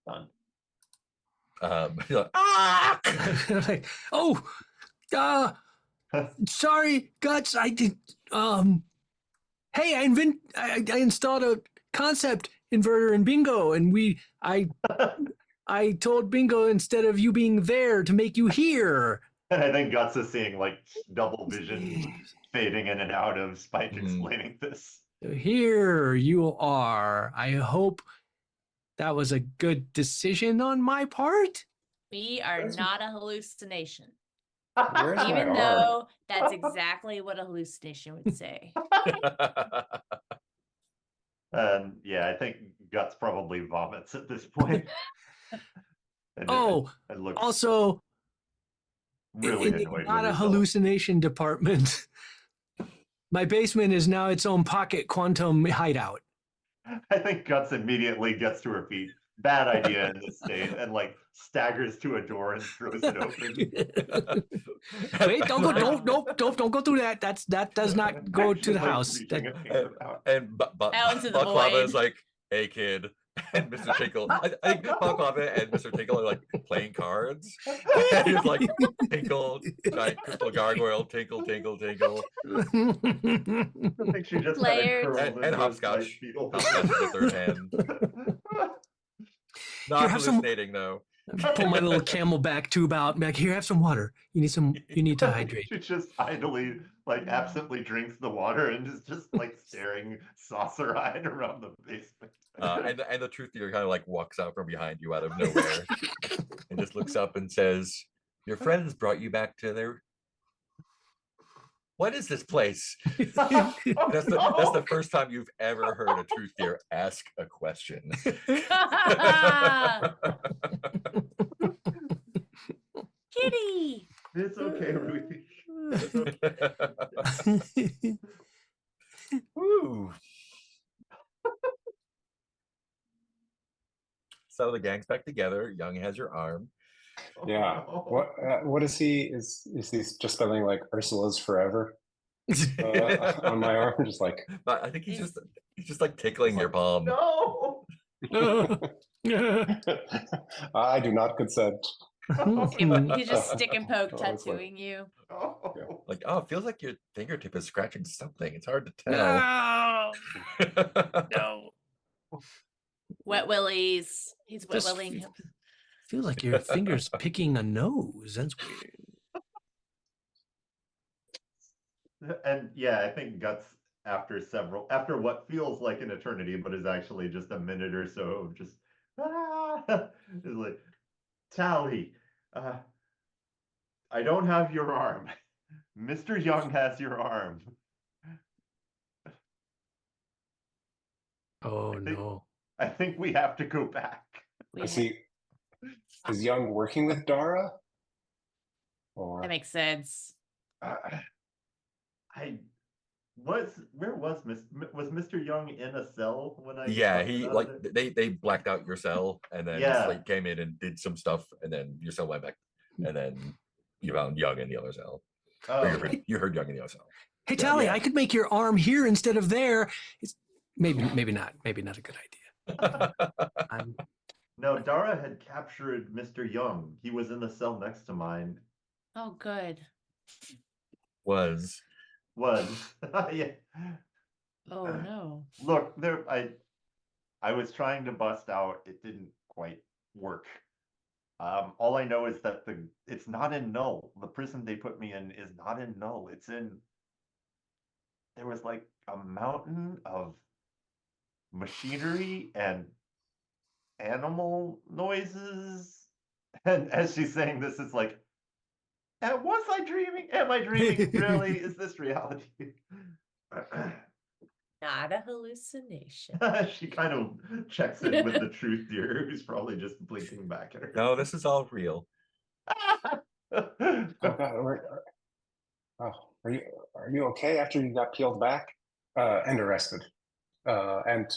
Done. You're like, ah! Like, oh, sorry, Guts. I did. Hey, I installed a concept inverter in Bingo, and I told Bingo instead of you being there to make you here. And I think Guts is seeing like double vision fading in and out of Spike explaining this. Here you are. I hope that was a good decision on my part. We are not a hallucination. Where's my Even arm? though that's exactly what a hallucination would say. And yeah, I think Guts probably vomits at this point. And Oh, it looks also, really in the annoyed not with a yourself. hallucination department, my basement is now its own pocket quantum hideout. I think Guts immediately gets to her feet. Bad idea in this state, and like staggers to a door and throws it open. Wait, don't go through that. That does not go to the Like, house. reaching a finger out. And Out into the Balaclava void. is like, hey kid, and Mr. Tinkle. I think Balaclava and Mr. Tinkle are like playing cards. And he's like, Tinkle, giant crystal gargoyle, tinkle, tinkle, tinkle. I think she just Players. kind of curled And into a hopscotch. slight fetal Hopscotch is the third hand. Not Here, have some- hallucinating though. Pull my little camelback tube out. And be like, here, have some water. You need to hydrate. She just idly, like, absently drinks the water and is just like staring saucer-eyed around the basement. And the truth dealer kind of like walks out from behind you out of nowhere and just looks up and says, "Your friends brought you back to their. What is this place?" That's the first time you've ever heard a truth dealer ask a question. Kitty. It's okay, Ruthie. Woo. So the gang's back together. Young has your arm. Yeah. What is he? Is he just spelling like Ursula's forever on my arm? Just like. But I think he's just like tickling your palm. No. I do not consent. He's just stick and poke Oh, it's like- tattooing you. Oh. Like, oh, it feels like your fingertip is scratching something. It's hard to No. tell. No. Wet willies. He's wet Just willing him. Feels like your finger's picking a nose. That's weird. And yeah, I think Guts after what feels like an eternity, but is actually just a minute or so of just is like, Tally, I don't have your arm. Mr. Young has your arm. Oh think- no. I think we have to go back. Is Young working with Dara? Or That makes sense. Where was Mr. Young in a cell when I Yeah, busted he out like of it? they blacked out your cell, and then Yeah. Slate came in and did some stuff, and then your cell went back, and then you found Young in the other cell. Or Oh, you heard Young in the other cell. Hey Yeah. Tally, Yeah. I could make your arm here instead of there. It's maybe not a good idea. I'm no, Dara had captured Mr. Young. He was in the cell next to mine. Oh, good. Was Yeah. Oh no. Look, I was trying to bust out. It didn't quite work. All I know is that it's not in Null. The prison they put me in is not in Null. It's in. There was like a mountain of machinery and animal noises. And as she's saying this, it's like, was I dreaming? Am I dreaming? Really? Is this reality? Not a hallucination. She kind of checks in with the truth dealer, who's probably just blinking back at her. no, this is all real. oh God, are you okay after you got peeled back and arrested and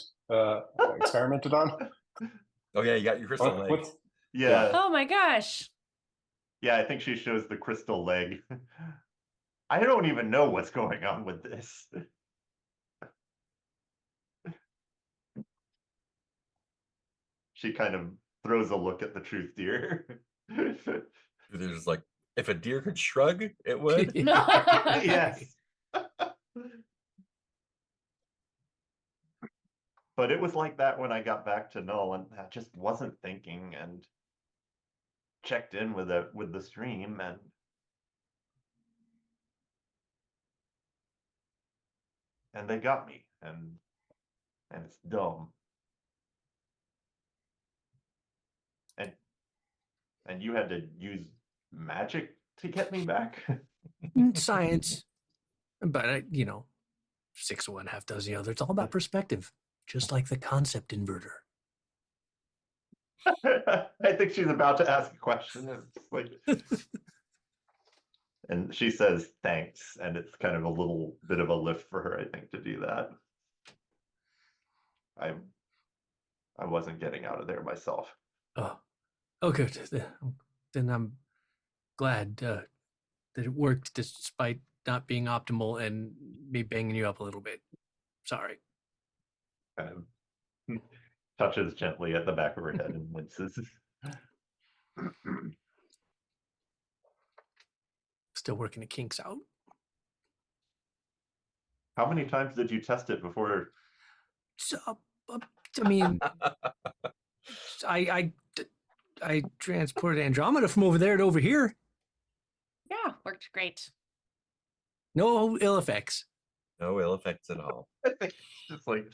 experimented on? Oh yeah, you got your crystal leg. What's Yeah. Oh my gosh. Yeah, I think she shows the crystal leg. I don't even know what's going on with this. She kind of throws a look at the truth deer. There's like, if a deer could shrug, it would. Yes. But it was like that when I got back to Null, and I just wasn't thinking, and checked in with the stream, and they got me, and it's dumb. And you had to use magic to get me back. science, but 6 of one, half dozen the other. It's all about perspective, just like the concept inverter. I think she's about to ask a question. It's like, and she says thanks, and it's kind of a little bit of a lift for her, I think, to do that. I wasn't getting out of there myself. Oh, good. Then I'm glad that it worked despite not being optimal and me banging you up a little bit. Sorry. Kind of touches gently at the back of her head and winces. Still working the kinks out. How many times did you test it before? So, I mean, I transported Andromeda from over there to over here. Yeah, worked great. No ill effects. No ill effects at all. I think just like,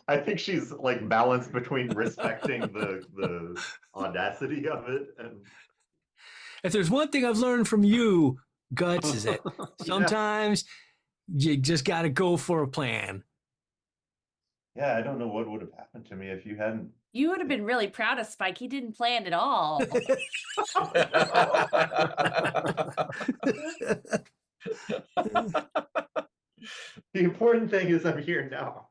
I think she's like balanced between respecting the audacity of it and If there's one thing I've learned from you, Guts, is that sometimes you just got to go for a plan. yeah, I don't know what would have happened to me if you hadn't. You would have been really proud of Spike. He didn't plan at all. The important thing is I'm here now.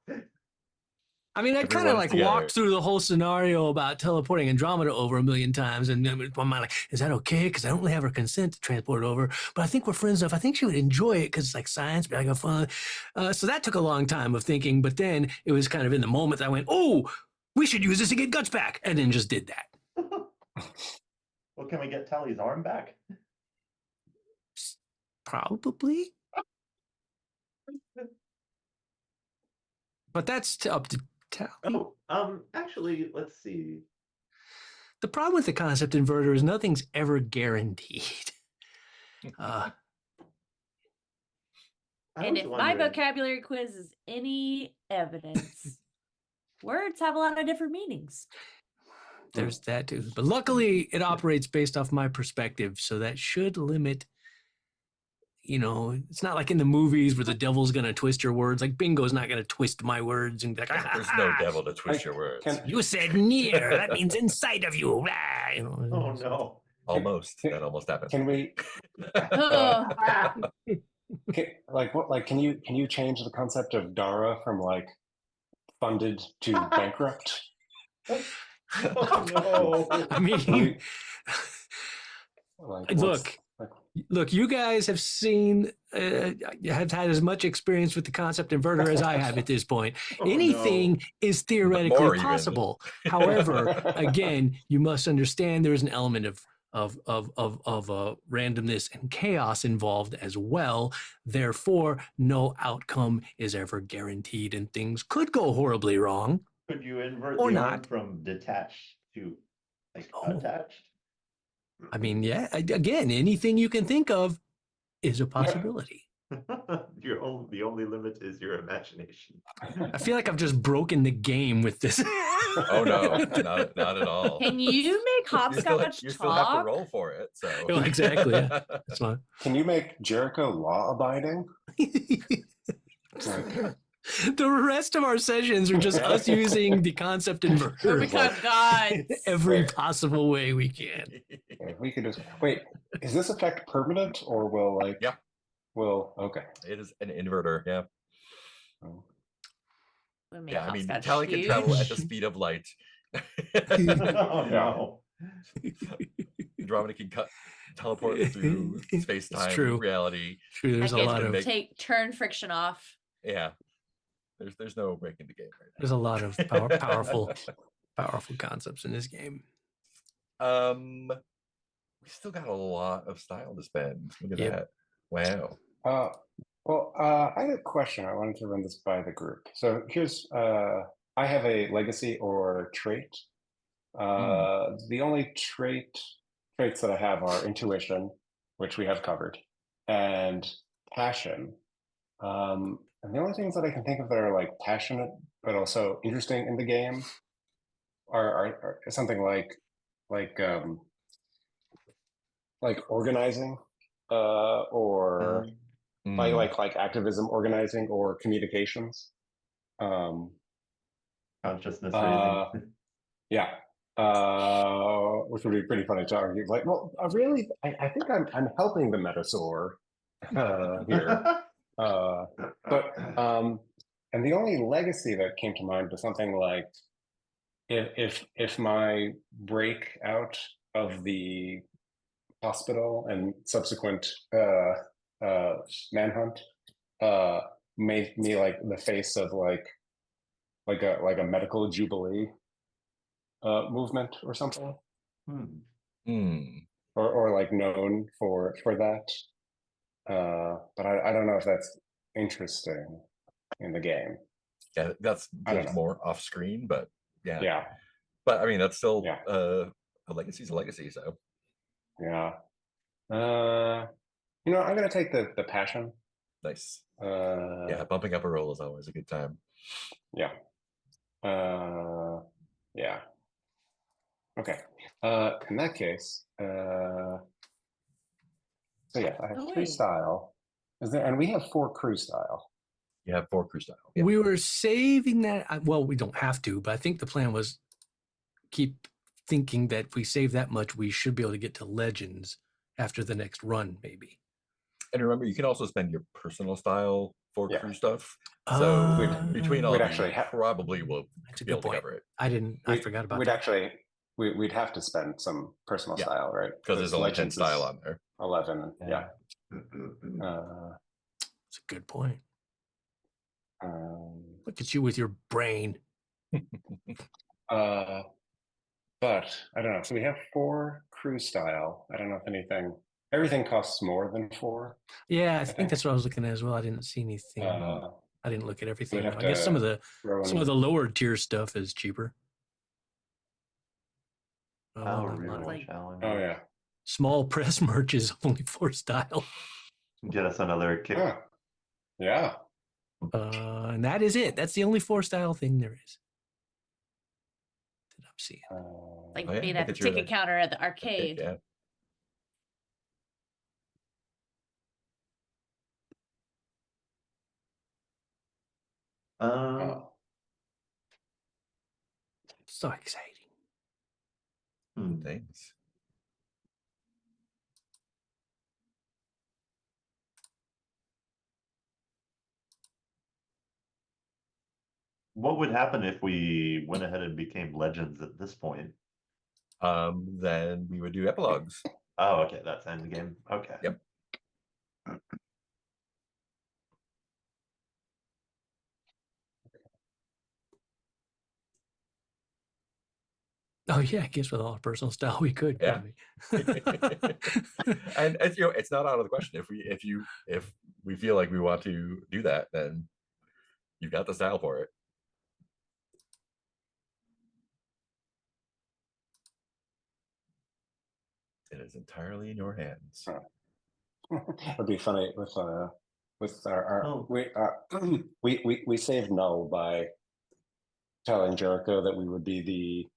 I mean, I kind of Everyone's like together. walked through the whole scenario about teleporting Andromeda over a million times, and then in my mind, like, is that okay? Because I don't really have her consent to transport it over, but I think we're friends enough. I think she would enjoy it because it's like science, be like a fun. So that took a long time of thinking, but then it was kind of in the moment that I went, oh, we should use this to get Guts back, and then just did that. Well, can we get Tally's arm back? Probably. But that's up to Tally. Oh, actually, let's see. The problem with the concept inverter is nothing's ever guaranteed. I And was if my wondering- vocabulary quiz is any evidence, words have a lot of different meanings. There's that too. But luckily, it operates based off my perspective, so that should limit, it's not like in the movies where the devil's going to twist your words. Like Bingo's not going to twist my words and be like, There's no devil to twist your words. You said near. That means inside of you. Oh no. Almost. That almost happened. Can we? Oh. Can you change the concept of Dara from like funded to bankrupt? Oh no. I mean, Like, look, you guys have seen, have had as much experience with the concept inverter as I have at this point. Oh, Anything no. is theoretically More even. possible. However, again, you must understand there is an element of randomness and chaos involved as well. Therefore, no outcome is ever guaranteed, and things could go horribly wrong. Could you invert Or the not. arm from detached to like Oh. attached? I mean, yeah, again, anything you can think of is a possibility. The only limit is your imagination. I feel like I've just broken the game with this. Oh no, not at all. Can you make hopscotch You still have to talk? roll for it. So Well, exactly. Yeah. That's fine. Can you make Jericho law abiding? Like, The rest of our sessions are just us using the concept Or inverter become gods. every possible way we can. we could just wait. Is this effect permanent or will like? Yeah. Will okay. it is an inverter. Yeah. Oh. We'll make Yeah. I mean, hopscotch Tally can travel at the huge. speed of light. Oh no. Andromeda can teleport through space-time true. reality. True, there's I a can lot of turn friction off. Yeah. There's no breaking the game right now. there's a lot of powerful concepts in this game. We still got a lot of style to spend. Look at Yep. that. Wow. I had a question. I wanted to run this by the group. So here's I have a legacy or trait. The only traits that I have are intuition, which we have covered, and passion. And the only things that I can think of that are like passionate but also interesting in the game are something like organizing, or like activism, organizing, or communications. Consciousness raising. Yeah. Which would be pretty funny to argue. Like, well, really, I think I'm helping the Metasaur here. And the only legacy that came to mind was something like if my break out of the hospital and subsequent manhunt made me like the face of like a medical jubilee movement or something, or like known for that. But I don't know if that's interesting in the game. Yeah, that's I don't just know. more off screen, but yeah. Yeah, But I mean, that's still Yeah. a legacy's a legacy. So yeah. I'm gonna take the passion. nice. Yeah. Yeah, bumping up a roll is always a good time. Yeah. Okay. In that case, so yeah, I have Oh, 3 wait. style. And we have 4 crew style. You have 4 crew style. Yeah. We were saving that. Well, we don't have to, but I think the plan was keep thinking that if we save that much, we should be able to get to legends after the next run, maybe. And remember, you can also spend your personal style for Yeah. crew stuff. So between all we'd of actually you, have- probably will That's a be able good to point. cover it. I forgot about We'd that. actually we'd have to spend some personal Yeah. style, right? Because there's only 10 Legends style is on there. 11. Yeah. It's a good point. Um, Look at you with your brain. but I don't know. So we have 4 crew style. I don't know if everything costs more than 4. Yeah, I think- think that's what I was looking at as well. I didn't see anything. Uh, I didn't look at everything. have I guess some of to the lower tier stuff is cheaper. Oh, How well, real like- challenge. Oh yeah. small press merch is only 4 style. Get us another kick. Huh. Yeah. And that is it. That's the only 4 style thing there is that I'm seeing. Like Oh, yeah, being look at the at your, ticket counter at the arcade. Yeah. Oh. So exciting. Things. What would happen if we went ahead and became legends at this point? Then we would do epilogues. Oh, okay, that's end game. Okay. Yep. Oh yeah, I guess with all our personal style we could. Yeah. couldn't we? And you know, it's not out of the question. If we feel like we want to do that, then you've got the style for it. It is entirely in your hands. It'd be funny with our Oh. we saved null by telling Jericho that we would be the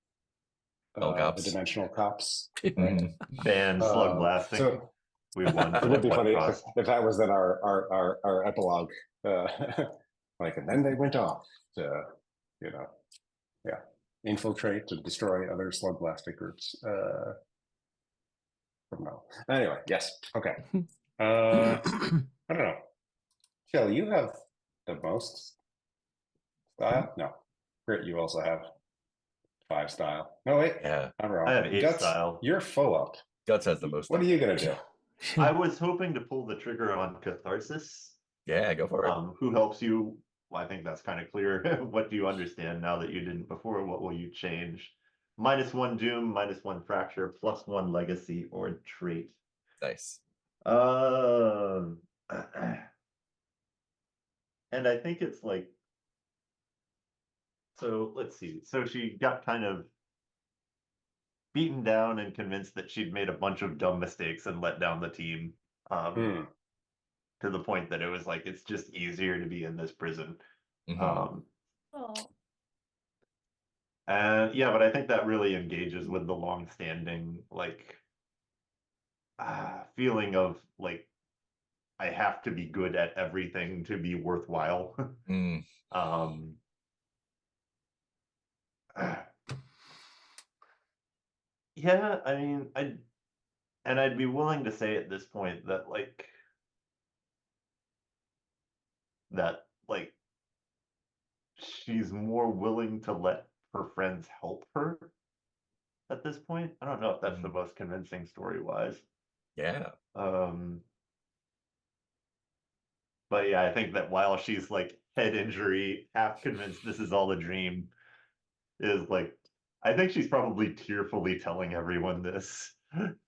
Cops. dimensional cops. Right? Mhm. Ban slug blasting. So We won. it But would at be what funny cost? if that was then our epilogue. Like, and then they went off to, you know, yeah, infiltrate to destroy other slug blasting groups. From null. Anyway, yes. Okay. I don't know. Shell, you have the most style? No. Grit, you also have 5 style. No, wait. Yeah. I'm wrong. I have 8 Guts, style. you're full up. Guts has the most. What are you gonna do? I was hoping to pull the trigger on Catharsis. Yeah, go for it. Who helps you? Well, I think that's kind of clear. What do you understand now that you didn't before? What will you change? -1 Doom, -1 Fracture, +1 Legacy or Trait. Nice. And I think it's like, so let's see. So she got kind of beaten down and convinced that she'd made a bunch of dumb mistakes and let down the team. To the point that it was like, it's just easier to be in this prison. Mhm. And yeah, but I think that really engages with the long-standing like feeling of like I have to be good at everything to be worthwhile. Mm. Yeah, I mean, I'd be willing to say at this point that like she's more willing to let her friends help her at this point. I don't know if that's the most convincing story-wise. Yeah. But yeah, I think that while she's like head injury, half convinced this is all a dream, is like, I think she's probably tearfully telling everyone this,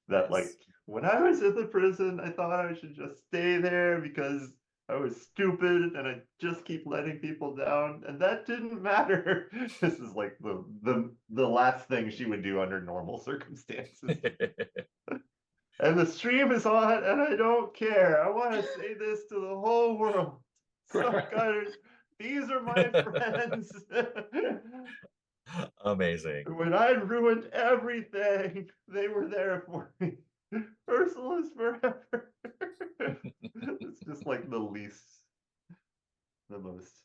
that like, when I was in the prison, I thought I should just stay there because I was stupid and I just keep letting people down, and that didn't matter. This is like the last thing she would do under normal circumstances. And the stream is on, and I don't care. I want to say this to the whole world. Suckers, these are my friends. Amazing. When I ruined everything, they were there for me. Ursula's forever. It's just like the most.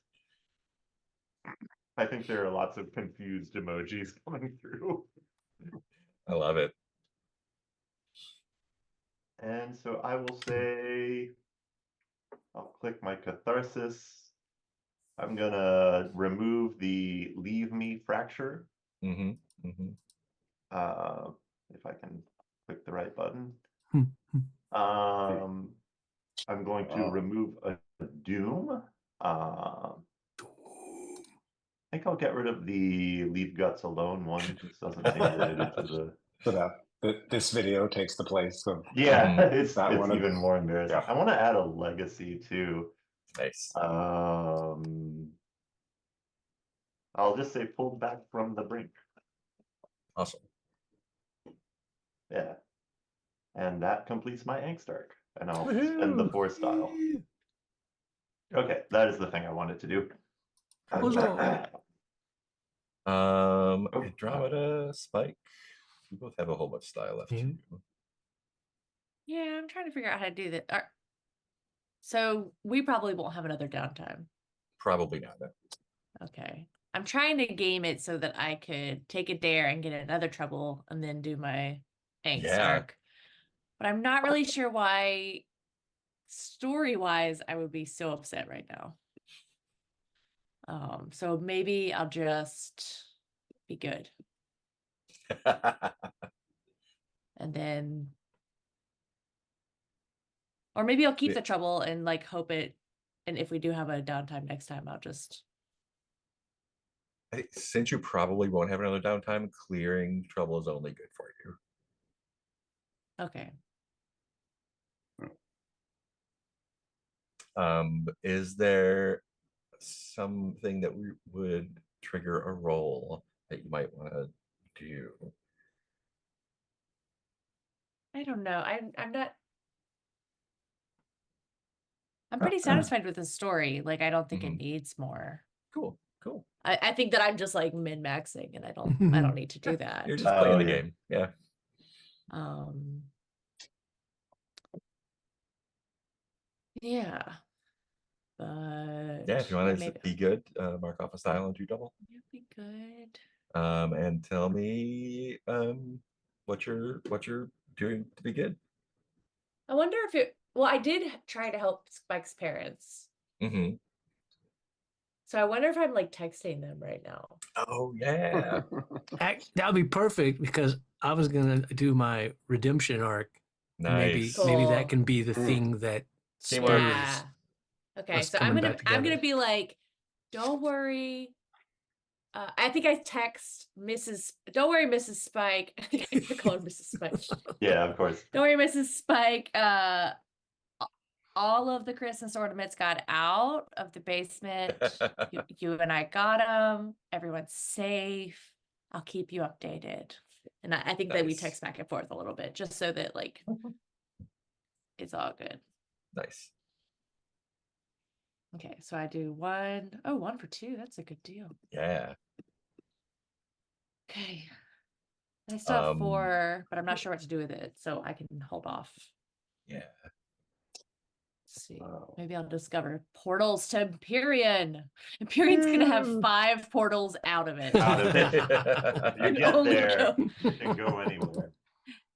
I think there are lots of confused emojis coming through. I love it. And so I will say, I'll click my Catharsis. I'm gonna remove the Leave Me Fracture. Mm-hmm. Mm-hmm. If I can click the right button. Hmm. I'm going to remove a Doom. I think I'll get rid of the Leave Guts Alone one. This doesn't seem related to the. So this video takes the place of Yeah, it's that one. even more embarrassing. Yeah. I want to add a legacy too. Nice. I'll just say pulled back from the brink. Awesome. Yeah. And that completes my angst arc. And I'll spend the 4 style. Okay, that is the thing I wanted to do. Andromeda, Spike. We both have a whole bunch of style left too. Yeah, I'm trying to figure out how to do that. So we probably won't have another downtime. Probably not. Okay. I'm trying to game it so that I could take a dare and get another trouble and then do my angst Yeah. arc. But I'm not really sure why, story-wise, I would be so upset right now. So maybe I'll just be good. And then, or maybe I'll keep Yeah. the trouble and like hope it. And if we do have a downtime next time, I'll just. Since you probably won't have another downtime, clearing trouble is only good for you. Okay. Is there something that we would trigger a roll that you might want to do? I don't know. I'm not. I'm pretty satisfied with the story. Like, I don't think it needs more. Cool. I think that I'm just like min-maxing, and I don't need to do that. You're just playing the yeah. game. Yeah. Yeah. But Yeah, if you want to maybe be good, mark off a style and do double. it'd be good. And tell me what you're doing to be good. I wonder if it. Well, I did try to help Spike's parents, Mm-hmm. so I wonder if I'm like texting them right now. Oh yeah. That would be perfect because I was gonna do my redemption arc. Nice. Maybe Cool. that can be the thing that Teamwork. spurs Yeah. Okay, us so I'm coming gonna back I'm together. gonna be like, don't worry. I think I text Mrs. Don't worry, Mrs. Spike. I think I have to call her Mrs. Spike. Yeah, of course. Don't worry, Mrs. Spike. All of the Christmas ornaments got out of the basement. You and I got them. Everyone's safe. I'll keep you updated. And I think that we Nice. text back and forth a little bit just so that like it's all good. Nice. Okay, so I do 1. Oh, 1 for 2. That's a good deal. Yeah. Okay. I still have 4, but I'm not sure what to do with it, so I can hold off. Yeah. Let's see. Maybe I'll discover portals to Empyrean. Empyrean's gonna have 5 portals out of it. Out of it. You And get only there, go- you can go anywhere.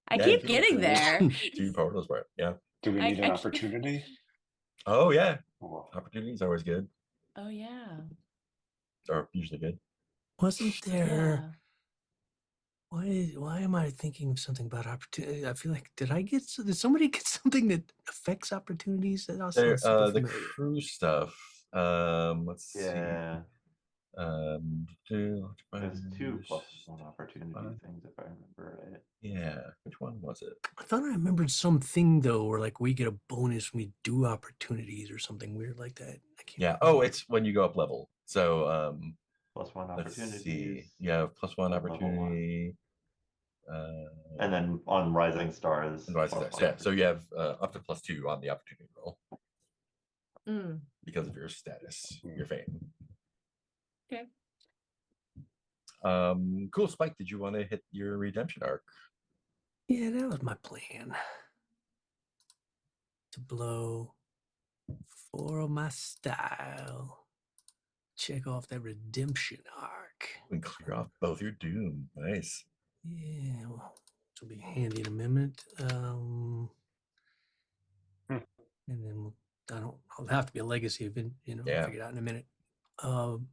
I Yeah, keep you getting there. 2 portals worth. Yeah. Do we I- need I an can't- opportunity? Oh yeah. Oh, Opportunities always good. Oh yeah. Or usually good. Wasn't there? Yeah. Why am I thinking of something about opportunity? I feel like did somebody get something that affects opportunities? That also There, sounds super the familiar. crew stuff. Let's Yeah, see. there's 2 +1 opportunity things if I remember right. Yeah, which one was it? I thought I remembered something though, where like we get a bonus when we do opportunities or something weird like that. I can't Yeah. remember. Oh, it's when you go up level. So +1 let's see. opportunities. You have +1 on level 1. opportunity. And then on Rising Stars. And Rising Stars. Yeah. So you have up to +2 on the opportunity roll Mm. because of your status, your fame. Okay. Cool. Spike, did you want to hit your redemption arc? Yeah, that was my plan. To blow 4 of my style. Check off that redemption arc. And clear off both your doom. Nice. Yeah, well, this will be handy in a minute. And then I'll have to be a legacy event, Yeah. figure it out in a minute. And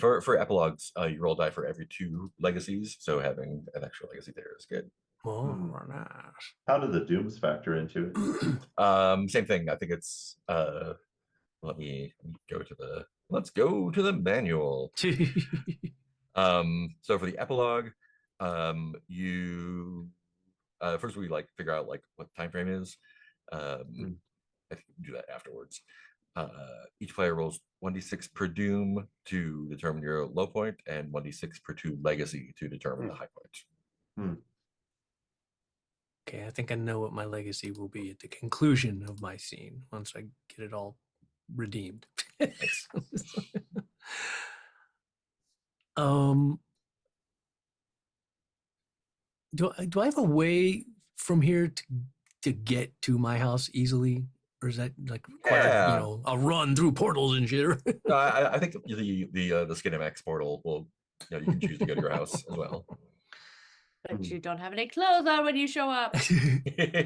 for epilogues, you roll die for every 2 legacies. So having an extra legacy there is good. Oh, nice. How do the Dooms factor into it? Same thing. I think it's let's go to the manual. So for the epilogue, you first we like figure out like what the time frame is. I think we can do that afterwards. Each player rolls 1d6 per doom to determine your low point, and 1d6 per 2 legacy to determine the high point. Okay, I think I know what my legacy will be at the conclusion of my scene once I get it all redeemed. Do I have a way from here to get to my house easily? or is that like required? Yeah. You know, a run through portals and shit. No, I think the Skinemax portal will, you can choose to go to your house as well. But you don't have any clothes on when you show up.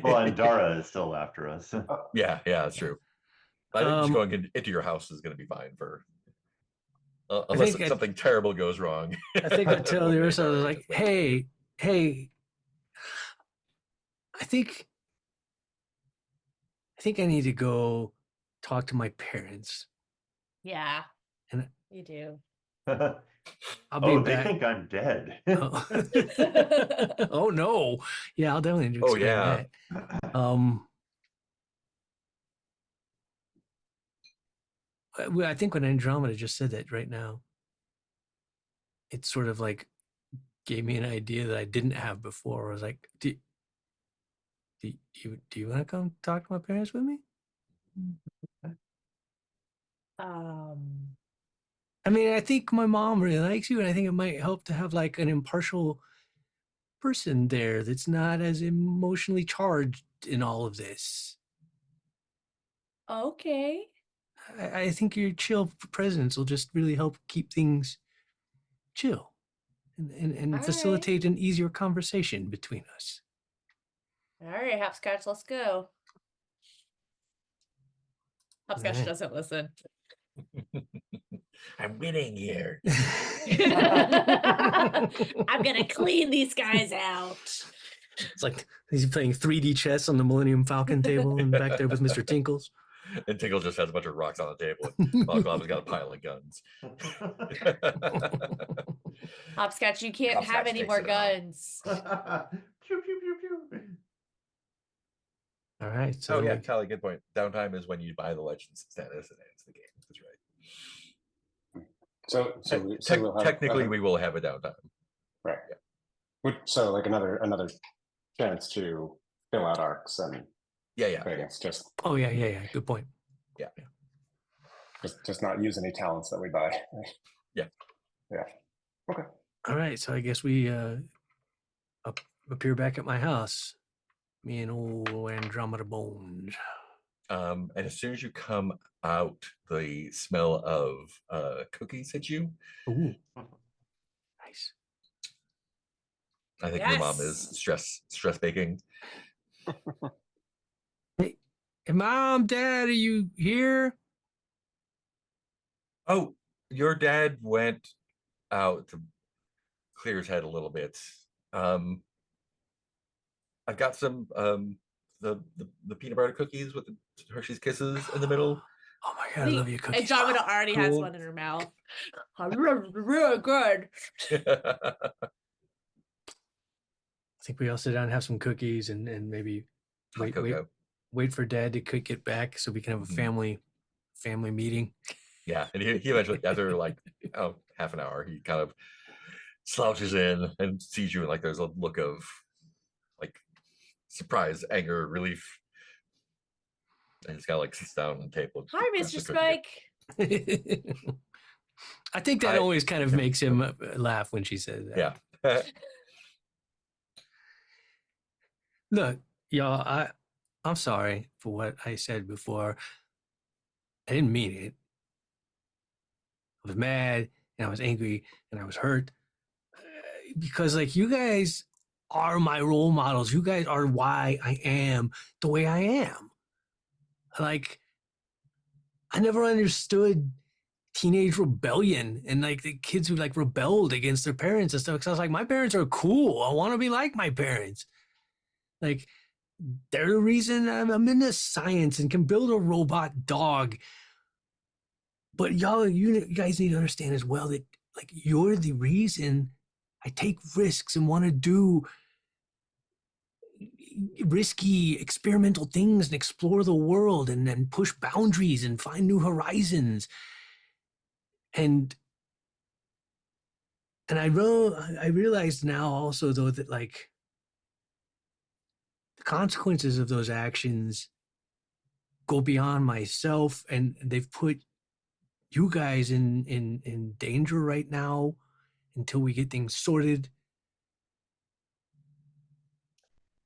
Well, and Dara is still after us. Yeah, that's true. I think just Um, going into your house is going to be fine for, I unless think something terrible goes wrong. I think I tell Okay, the rest of Dara, us like, just wait. hey, I think I need to go talk to my parents. Yeah, And you do. I'll be Oh, they back. think I'm dead. Oh. Oh no. Yeah, I'll definitely Oh, explain yeah. that. I think when Andromeda just said that right now, it sort of like gave me an idea that I didn't have before. I was like, do you want to come talk to my parents with me? I mean, I think my mom really likes you, and I think it might help to have like an impartial person there that's not as emotionally charged in all of this. Okay. I think your chill presence will just really help keep things chill and All facilitate an easier conversation between us. All right, Hopscotch, let's go. Hopscotch Alright. doesn't listen. I'm winning here. I'm gonna clean these guys out. It's like he's playing 3D chess on the Millennium Falcon table and back there with Mr. Tinkles. And Tinkle just has a bunch of rocks on the table, and Malcolm's got a pile of guns. Hopscotch, you can't have Hopscotch any takes more it out. guns. Pew, pew, pew, pew. All right. So Oh yeah, Callie, good point. Downtime is when you buy the Legends status and it's the game. That's right. So we'll have Technically, we will have a downtime. right. So like another chance to fill out arcs and Yeah. things. Just oh yeah. Good point. just not use any talents that we buy. Yeah. Okay. All right. So I guess we appear back at my house. Me and old Andromeda Bones. And as soon as you come out, the smell of cookies hits you. Ooh. Nice. I think your mom is stress baking. Hey, Mom, Dad, are you here? Oh, your dad went out to clear his head a little bit. I've got some the peanut butter cookies with the Hershey's Kisses in the middle. Oh my god, I love your cookies. Andromeda already has Cool. one in her mouth. Really good. I think we all sit down and have some cookies and maybe Hot cocoa. wait for Dad to get back so we can have a Mhm. family meeting. Yeah, and he eventually, after like half an hour, he kind of slouches in and sees you, and like there's a look of like surprise, anger, relief, and he's kind of like sits down on the table. Hi, grabs Mr. a cookie. I think that always kind of makes him laugh when she says that. Yeah. Look, y'all, I'm sorry for what I said before. I didn't mean it. I was mad and I was angry and I was hurt because like you guys are my role models. You guys are why I am the way I am. Like I never understood teenage rebellion and like the kids who like rebelled against their parents and stuff. Because I was like, my parents are cool. I want to be like my parents. Like they're the reason I'm into science and can build a robot dog. But y'all, you guys need to understand as well that like you're the reason I take risks and want to do risky experimental things and explore the world and then push boundaries and find new horizons. And I realized now also though that like the consequences of those actions go beyond myself and they've put you guys in danger right now until we get things sorted.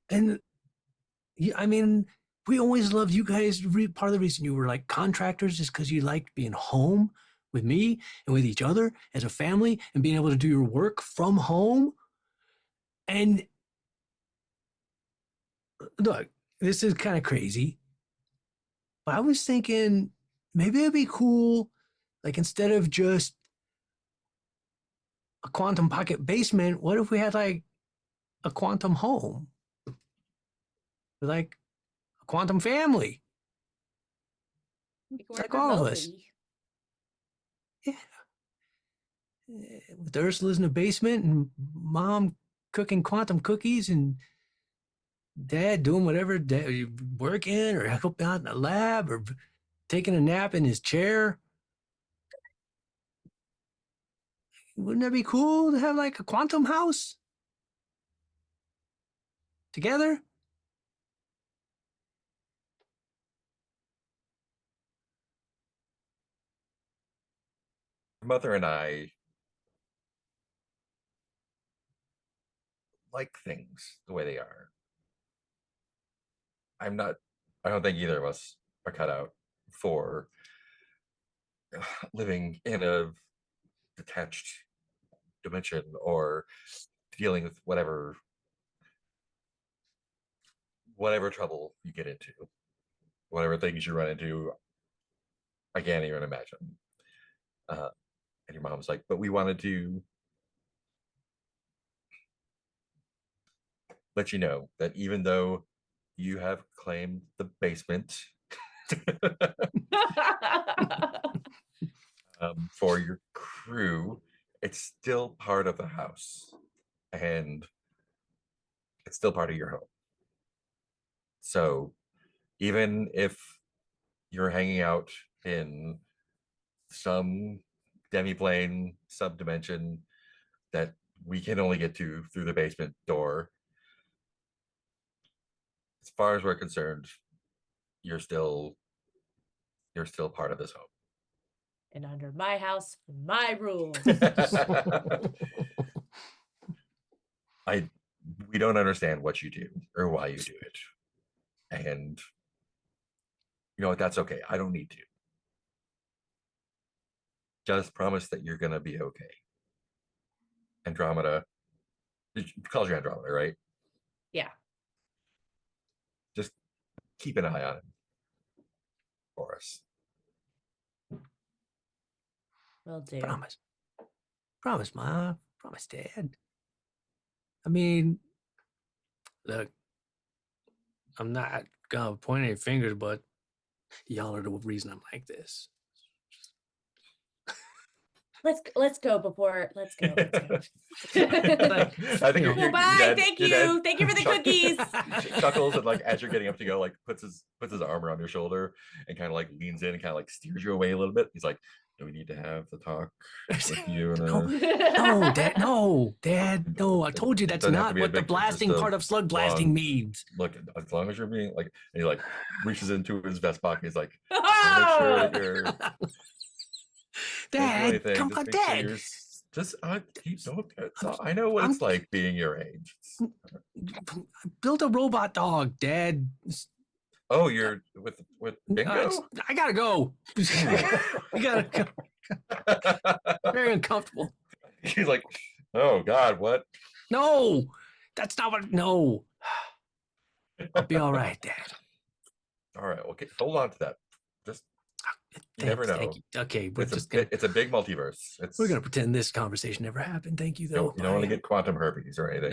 And I mean, we always loved you guys. Part of the reason you were like contractors is because you liked being home with me and with each other as a family and being able to do your work from home. And look, this is kind of crazy, but I was thinking maybe it'd be cool, like instead of just a quantum pocket basement, what if we had like a quantum home? Like a quantum family. We can Like work all of us. remotely. With Ursula's in the basement and mom cooking quantum cookies and dad doing whatever, working or helping out in the lab or taking a nap in his chair. Wouldn't that be cool to have like a quantum house together? Mother and I like things the way they are. I don't think either of us are cut out for living in a detached dimension or dealing with whatever trouble you get into, whatever things you run into. I can't even imagine. And your mom's like, but we wanted to let you know that even though you have claimed the basement for your crew, it's still part of the house and it's still part of your home. So even if you're hanging out in some demiplane subdimension that we can only get to through the basement door, as far as we're concerned, you're still part of this home. And under my house, my rules. We don't understand what you do or why you do it. And you know what, that's okay. I don't need to. Just promise that you're gonna be okay. Andromeda, it calls you Andromeda, right? Yeah. Just keep an eye on him for us. Will do. Promise. Promise, Mom. Promise, Dad. I mean, look, I'm not gonna point any fingers, but y'all are the reason I'm like this. Let's go before. Let's go. Let's go. I think Well, bye. Thank you. Thank you for the cookies. Chuckles and like as you're getting up to go, like puts his arm around your shoulder and kind of like leans in and kind of like steers you away a little bit. He's like, "Do we need to have the talk with you?" And No, Dad. No, Dad. No, I told you that's not what the blasting part of slug blasting means. Look, as long as you're being like, and he like reaches into his vest pocket. He's like, make sure that you're. Dad, come on, Dad. I know what it's like being your age. Build a robot dog, Dad. Oh, you're with Bingo? I gotta go. You gotta go. Very uncomfortable. He's like, oh God, what? No, that's not what. No, I'll be all right, Dad. All right, okay, hold on to that. Just you never know. Thank you. Okay, It's a big multiverse. We're gonna pretend this conversation never happened. Thank you, though. You don't want to get quantum herpes or anything.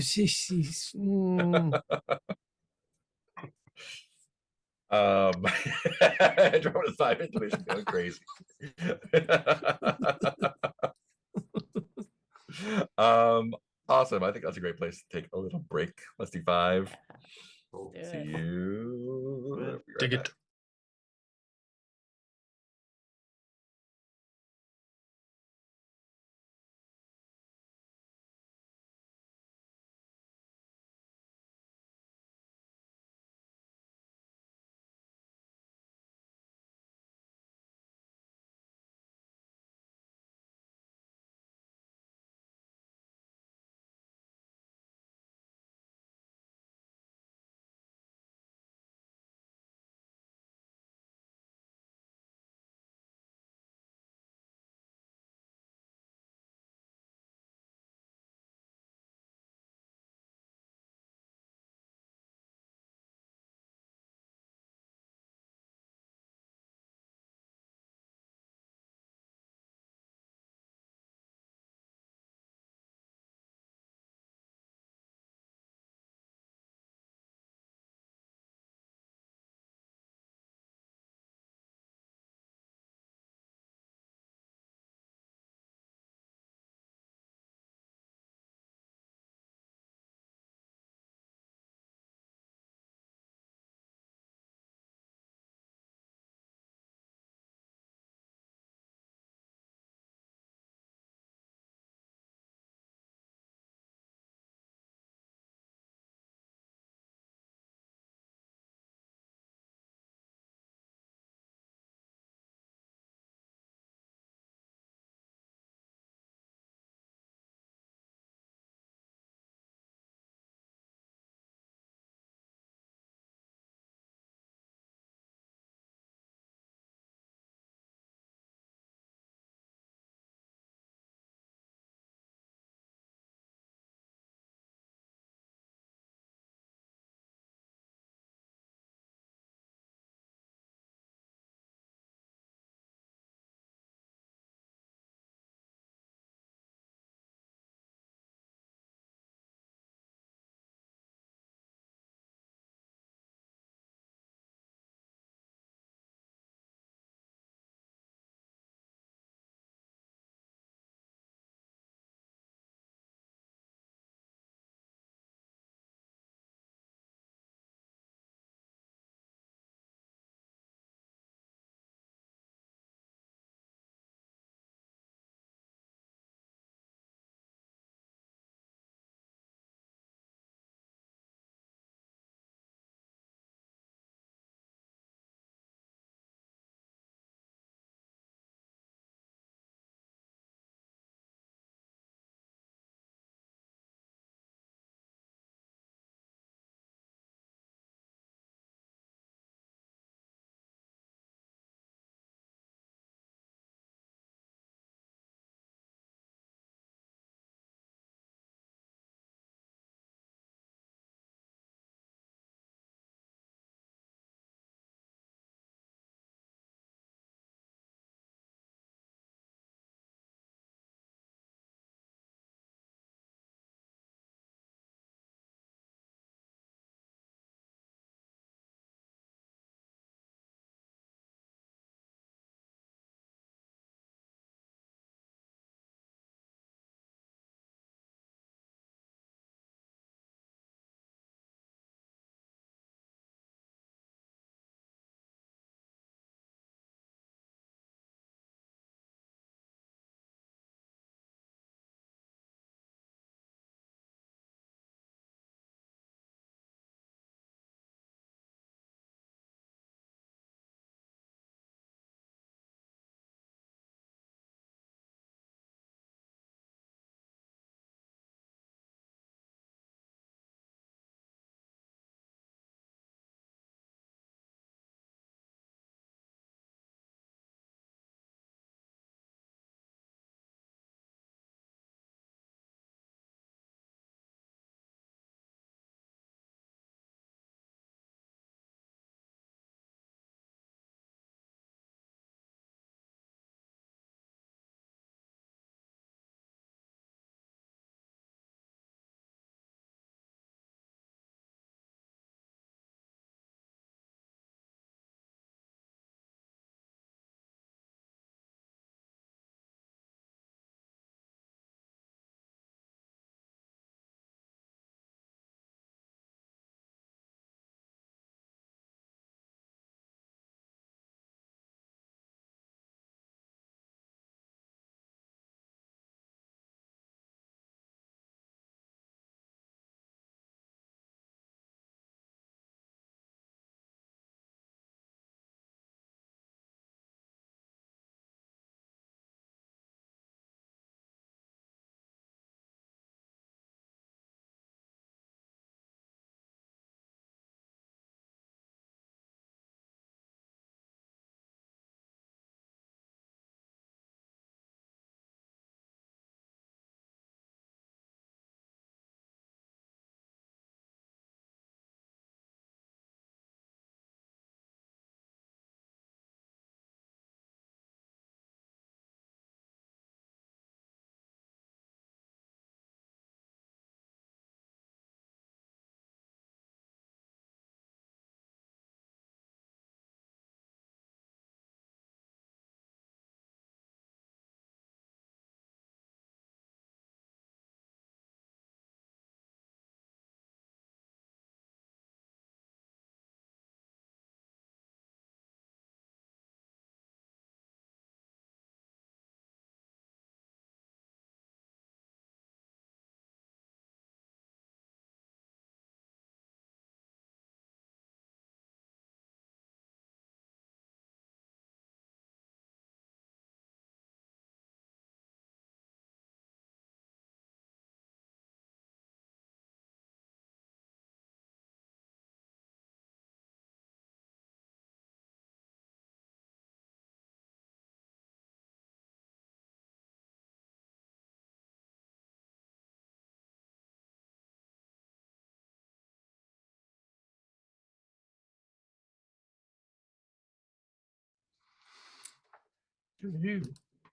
She's. Andromeda side intuition going crazy. Awesome. I think that's a great place to take a little break. Let's do 5. See you. Take it.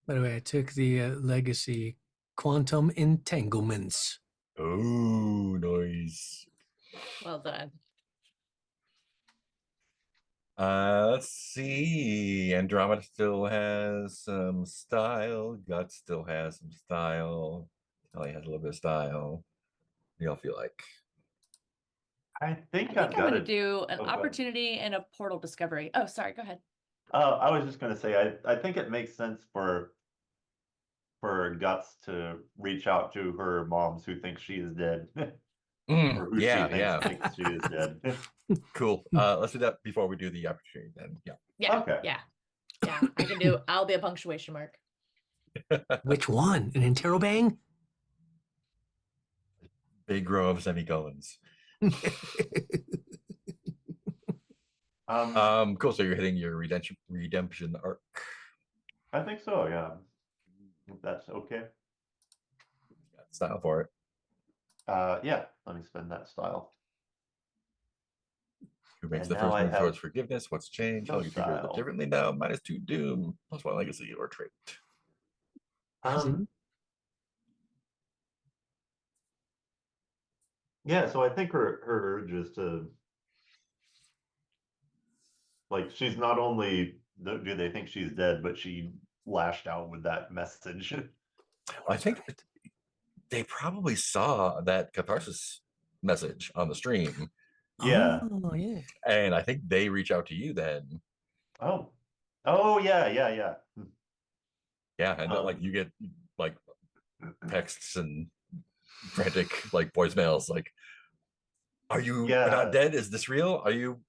By the way, I took the legacy quantum entanglements. Oh, nice. Well done. Let's see. Andromeda still has some style. Guts still has some style. Kelly has a little bit of style. What do y'all feel like? I think I think I've I'm got going to it. do an Oh, go ahead. opportunity and a portal discovery. Oh, sorry. Go ahead. I was just gonna say, I think it makes sense for Guts to reach out to her moms who think she is dead, or who she thinks she is dead. Cool. Let's do that before we do the opportunity then. Yeah. Yeah. Okay. Yeah. Yeah. I can do. I'll be a punctuation mark. Which one? An interrobang? Big row of semicolons. Cool. So you're hitting your redemption arc. I think so, yeah. If that's okay. Got style for it. Yeah, let me spend that style. Who makes And the now first I move have towards forgiveness? What's changed? no How you figure it style. differently now? -2 doom. +1 legacy or trait. Yeah, so I think her urge is to, like, she's not only do they think she's dead, but she lashed out with that message. I think they probably saw that catharsis message on the stream. Yeah. Oh, yeah. And I think they reach out to you then. Oh. Oh, yeah. Yeah, and like you get like texts and frantic like voicemails like, are you not dead? Is this real? Are you?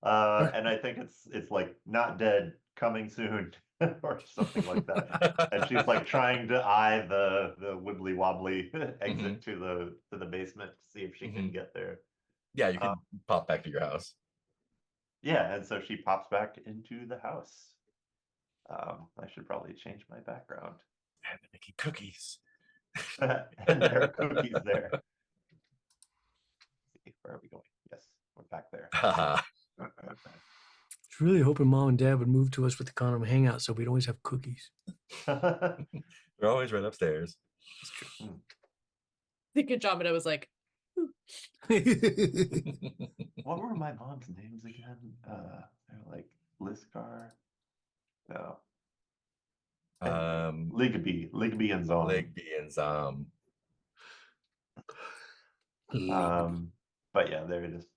And I think it's like not dead, coming soon, or something like that. And she's like trying to eye the wibbly wobbly exit to the basement to see if she can get there. Yeah, you can pop back to your house. Yeah, and so she pops back into the house. I should probably change my background. And they're making cookies. And there are cookies there. Where are we going? Yes, we're back there. I was really hoping Mom and Dad would move to us with the Condom Hangout so we'd always have cookies. They're always right upstairs. That's true. I think Andromeda was like, what were my mom's names again? They're like Liscar. No. Ligby and Zom. Ligby and Zom. But yeah, there it is.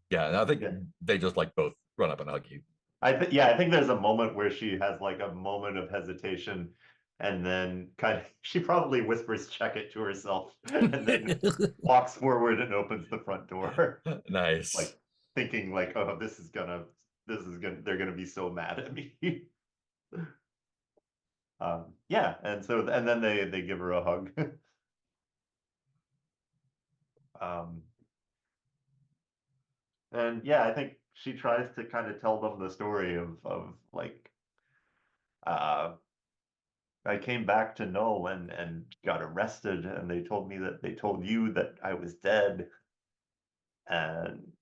Yeah, and I think they just like both run up and hug you. I think there's a moment where she has like a moment of hesitation, and then kind of she probably whispers check it to herself and then walks forward and opens the front door. Nice. Like thinking like, oh, they're gonna be so mad at me. Yeah, and then they give her a hug. And yeah, I think she tries to kind of tell them the story of like, I came back to Null and got arrested, and they told me that they told you that I was dead, and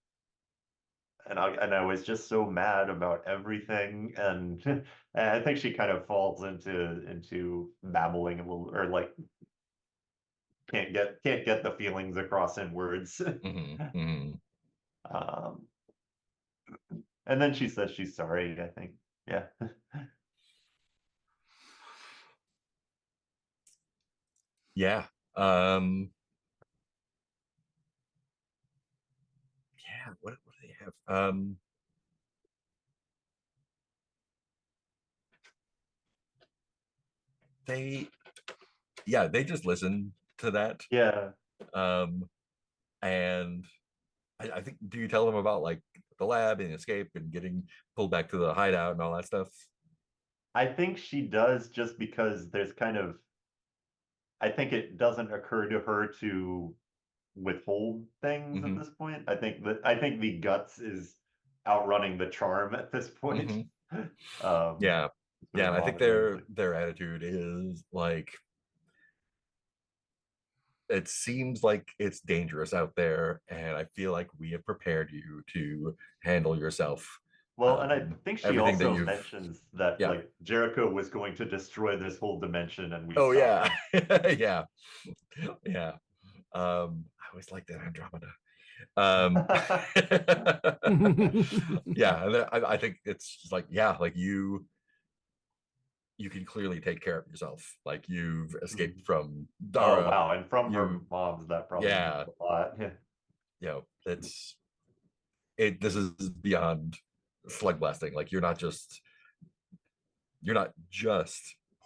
I was just so mad about everything, and, and I think she kind of falls into babbling a little, or like can't get the feelings across in words. And then she says she's sorry, I think. Yeah. Yeah. Yeah, what do they have? They just listen to that. Yeah. And I think, do you tell them about like the lab and escape and getting pulled back to the hideout and all that stuff? I think she does, just because there's kind of, I think it doesn't occur to her to withhold things at this point. I think the guts is outrunning the charm at this point. Yeah. And I think their attitude is like, it seems like it's dangerous out there, and I feel like we have prepared you to handle yourself. Well, and I think she everything that also you've- mentions that Yeah. like Jericho was going to destroy this whole dimension, and we Oh stopped yeah, him. yeah, yeah. I always like that Andromeda. Yeah, and I think it's just like, yeah, like you can clearly take care of yourself. Like you've escaped from Oh Dara. wow, and from her you- mom's, that probably yeah. means a lot. Yeah. You know, this is beyond slug blasting. Like you're not just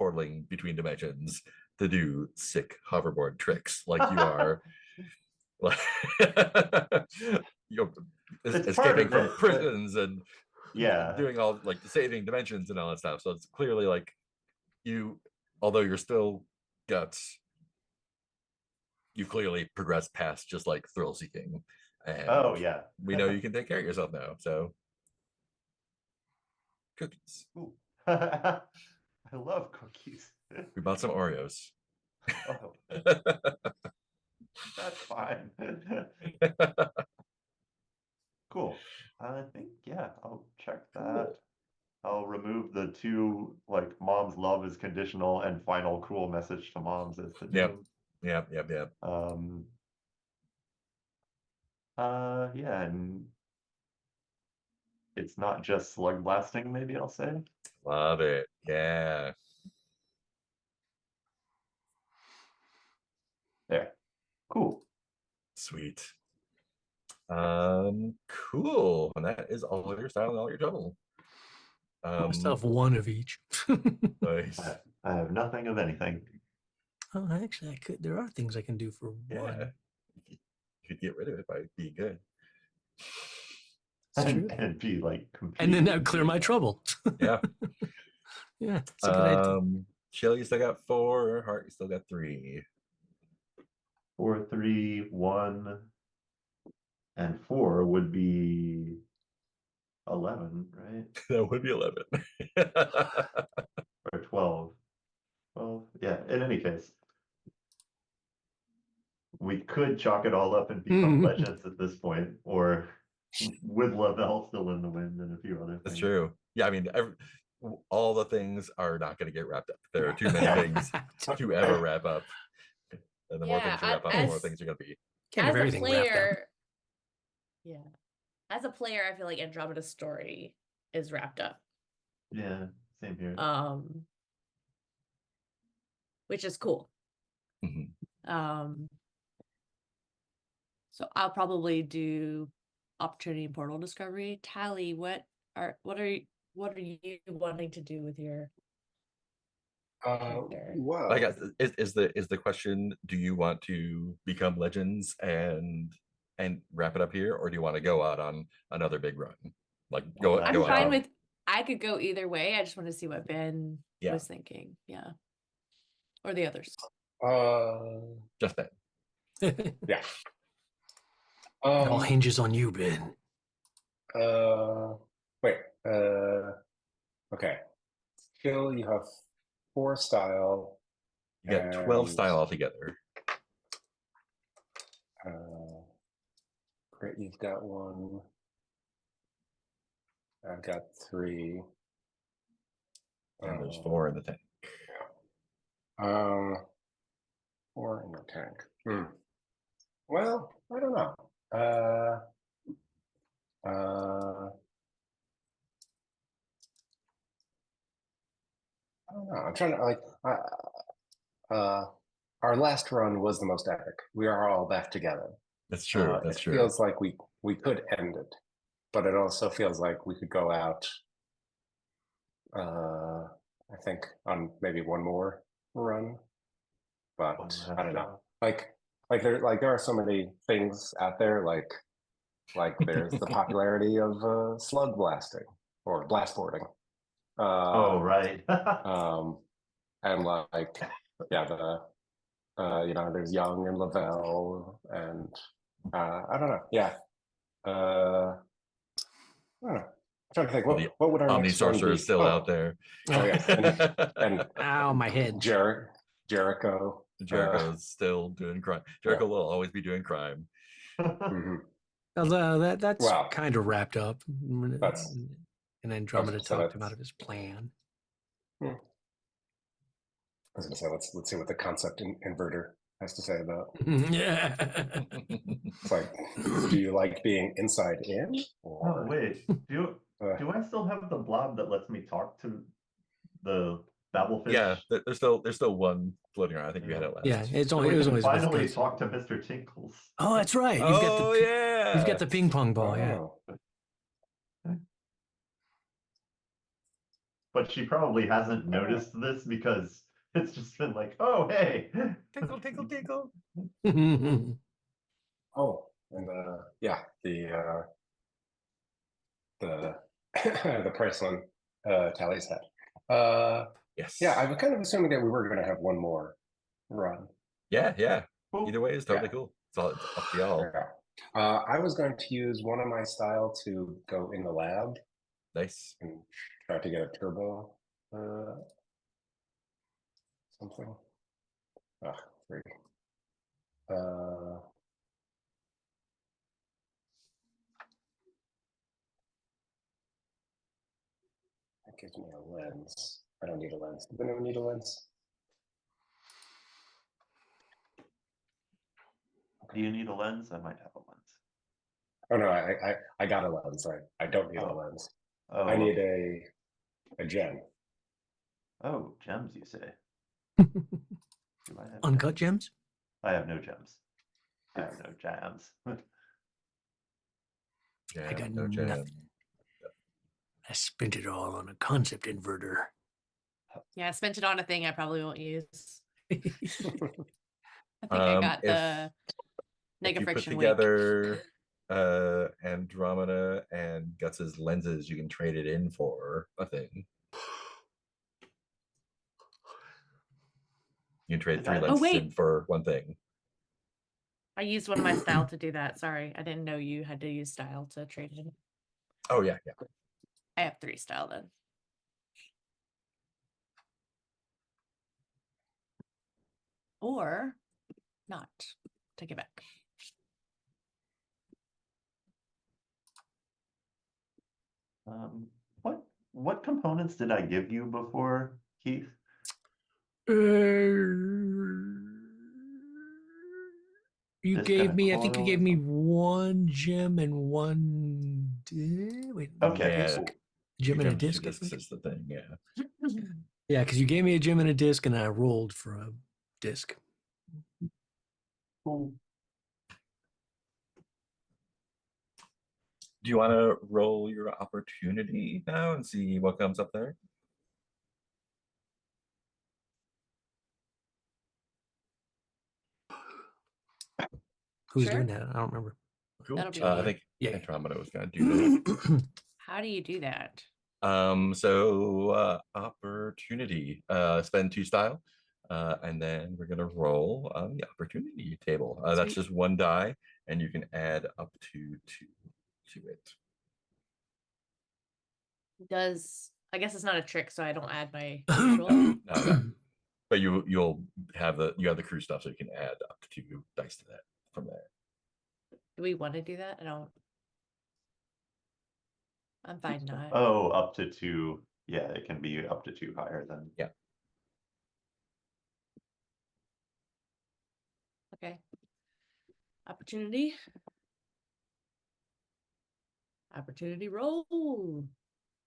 portaling between dimensions to do sick hoverboard tricks. Like you are like you're It's part escaping of from it, but- prisons and Yeah. doing all like saving dimensions and all that stuff. So it's clearly like you, although you're still guts, you clearly progressed past just like thrill seeking. And Oh yeah. we know you can take care of yourself now. So cookies. Ooh. I love cookies. We bought some Oreos. Oh, that's fine. Cool. I think, yeah, I'll check that. I'll remove the two, like, mom's love is conditional and final cruel message to moms as the Yep. doom. Yep. Yeah, and it's not just slug blasting, maybe I'll say. Love it. Yeah. There. Cool. Sweet. Cool. And that is all your style and all your trouble. I still have one of each. Nice. I have nothing of anything. Oh, actually, I could. There are things I can do for Yeah. one. You could get rid of it by being good. It's true. And be like And then that completely- would clear my trouble. Yeah. Yeah, it's a good idea. Chill, you still got 4. Heart, you still got 3. 4, 3, 1, and 4 would be 11, right? That would be 11. Or 12. 12. Yeah, in any case. We could chalk it all up and become legends at this point, or with Lavelle still in the wind and a few other things. That's true. Yeah, I mean, all the things are not going to get wrapped up. There are too many things to ever wrap up. And the more things you wrap up, the more things are going to be. Can't have As a everything wrapped up. player, yeah. As a player, I feel like Andromeda's story is wrapped up. Yeah, same here. Which is cool. Mhm. So I'll probably do opportunity and portal discovery. Tally, what are you wanting to do with your character? Well, I guess is the question: do you want to become legends and wrap it up here, or do you want to go out on another big run? Like go. I'm go fine out. with. I could go either way. I just want to see what Ben Yeah. was thinking. Yeah, or the others. Just that. yeah. It all hinges on you, Ben. Wait. Okay. Phil, you have 4 style. You got 12 and, style altogether. Great, you've got 1. I've got 3. And there's 4 in the tank. 4 in the tank. Well, I don't know. I don't know. I'm trying to like. Our last run was the most epic. We are all back together. That's true. That's it true. feels like we could end it, but it also feels like we could go out. I think on maybe one more run, but One I don't know. last There are so many things out there. Like there's the popularity of slug blasting or blast boarding. Oh, right. And like, yeah, there's Young and Lavelle, and I don't know. Yeah, I don't know. I'm trying to think. The What would our Omni next one Sorcerer be? is still out there. Oh yeah, and Ow, my head. Jericho. Jericho's still doing crime. Jericho will always be doing crime. Mhm. Although that's Wow. kind of wrapped up. That's- And Andromeda okay, so talked him that's- out of his plan. I was going to say, let's see what the concept inverter has to say about. Yeah. It's like, do you like being inside in? Oh Or wait, do I still have the blob that lets me talk to the babblefish? Yeah, there's still one floating around. I think you had it last. Yeah, it So was we can always finally with talk to Mr. Tinkles. Oh, that's right. Oh yeah, You've got the ping pong ball. Yeah. oh, But she probably hasn't noticed this because it's just been like, oh hey. tinkle, tinkle, tinkle. oh, and yeah, the the price on Tally's head. Yes. Yeah, I was kind of assuming that we were going to have one more run. Yeah. Cool. Either way is totally Yeah. cool. It's all it's up to y'all. Yeah. I was going to use one of my style to go in the lab Nice. and try to get a turbo something. Ah, 3. That gives me a lens. I don't need a lens. Does anyone need a lens? Do you need a lens? I might have a lens. Oh no, I got a lens. I don't need a Oh. lens. Oh, I need okay. a gem. Oh, gems, you say? Do I have Uncut gems? gems? I have no gems. I have no jams. Yeah, I got no jam. nothing. I spent it all on a concept inverter. Yeah, I spent it on a thing I probably won't use. I think I Um, got if- the If you put friction together Andromeda and Guts's lenses, you can trade it in for a thing. You can trade Is 3 that- Oh, lenses wait. in for one thing. I used one of my style to do that. Sorry, I didn't know you had to use style to trade in. Oh yeah. I have 3 style then. Or not. Take it back. What components did I give you before, Keith? You Disc gave and a me, I think you coil gave or me something? 1 gem and 1 wait, Okay, Yeah. cool. gem and a Gems, 2 disc. I discs think. is the thing. Yeah. Yeah, because you gave me a gem and a disc, and I rolled for a disc. Cool. Do you want to roll your opportunity now and see what comes up there? Who's Sure. doing that? I don't remember. Cool. That'll be I me. think Yeah. Andromeda was going to do that. How do you do that? So opportunity. Spend 2 style. And then we're gonna roll on the opportunity table. That's Sweet. just 1 die, and you can add up to 2 to it. I guess it's not a trick, so I don't add my usual. No. But you'll have the crew stuff, so you can add up to 2 dice to that from there. Do we want to do that? I don't. I'm fine not. Oh, up to 2. Yeah, it can be up to 2 higher than. Yeah. Okay. Opportunity. Opportunity roll. Go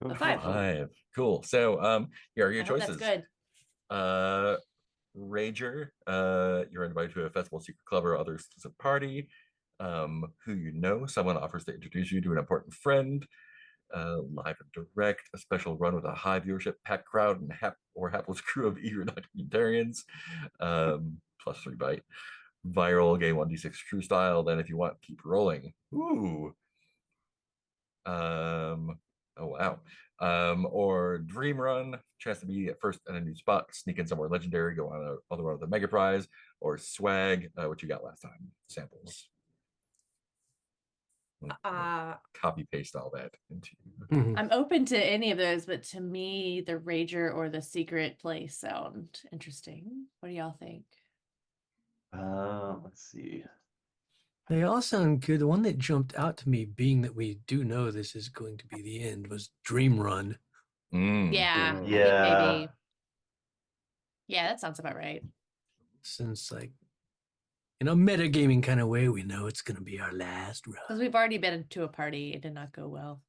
A for 5. it. 5. Cool. So here are your I hope choices. that's good. Rager, you're invited to a festival secret club or other exclusive party. Who you know, someone offers to introduce you to an important friend. Live and direct, a special run with a high viewership, packed crowd, and hapless crew of eager documentarians. Plus 3 bite. Viral game 1d6 true style. Then if you want, keep rolling. Ooh. Oh wow. Or Dream Run, chance to be at first in a new spot, sneak in somewhere legendary, go on another run with a mega prize, or Swag, what you got last time, samples. Copy paste all that into. I'm open to any of those, but to me, the Rager or the secret place sound interesting. What do y'all think? Let's see. They all sound good. The one that jumped out to me, being that we do know this is going to be the end, was Dream Run. Yeah, Mm. I think Yeah. maybe. Yeah, that sounds about right. Since, like, in a metagaming kind of way, we know it's going to be our last Because run. we've already been to a party. It did not go well.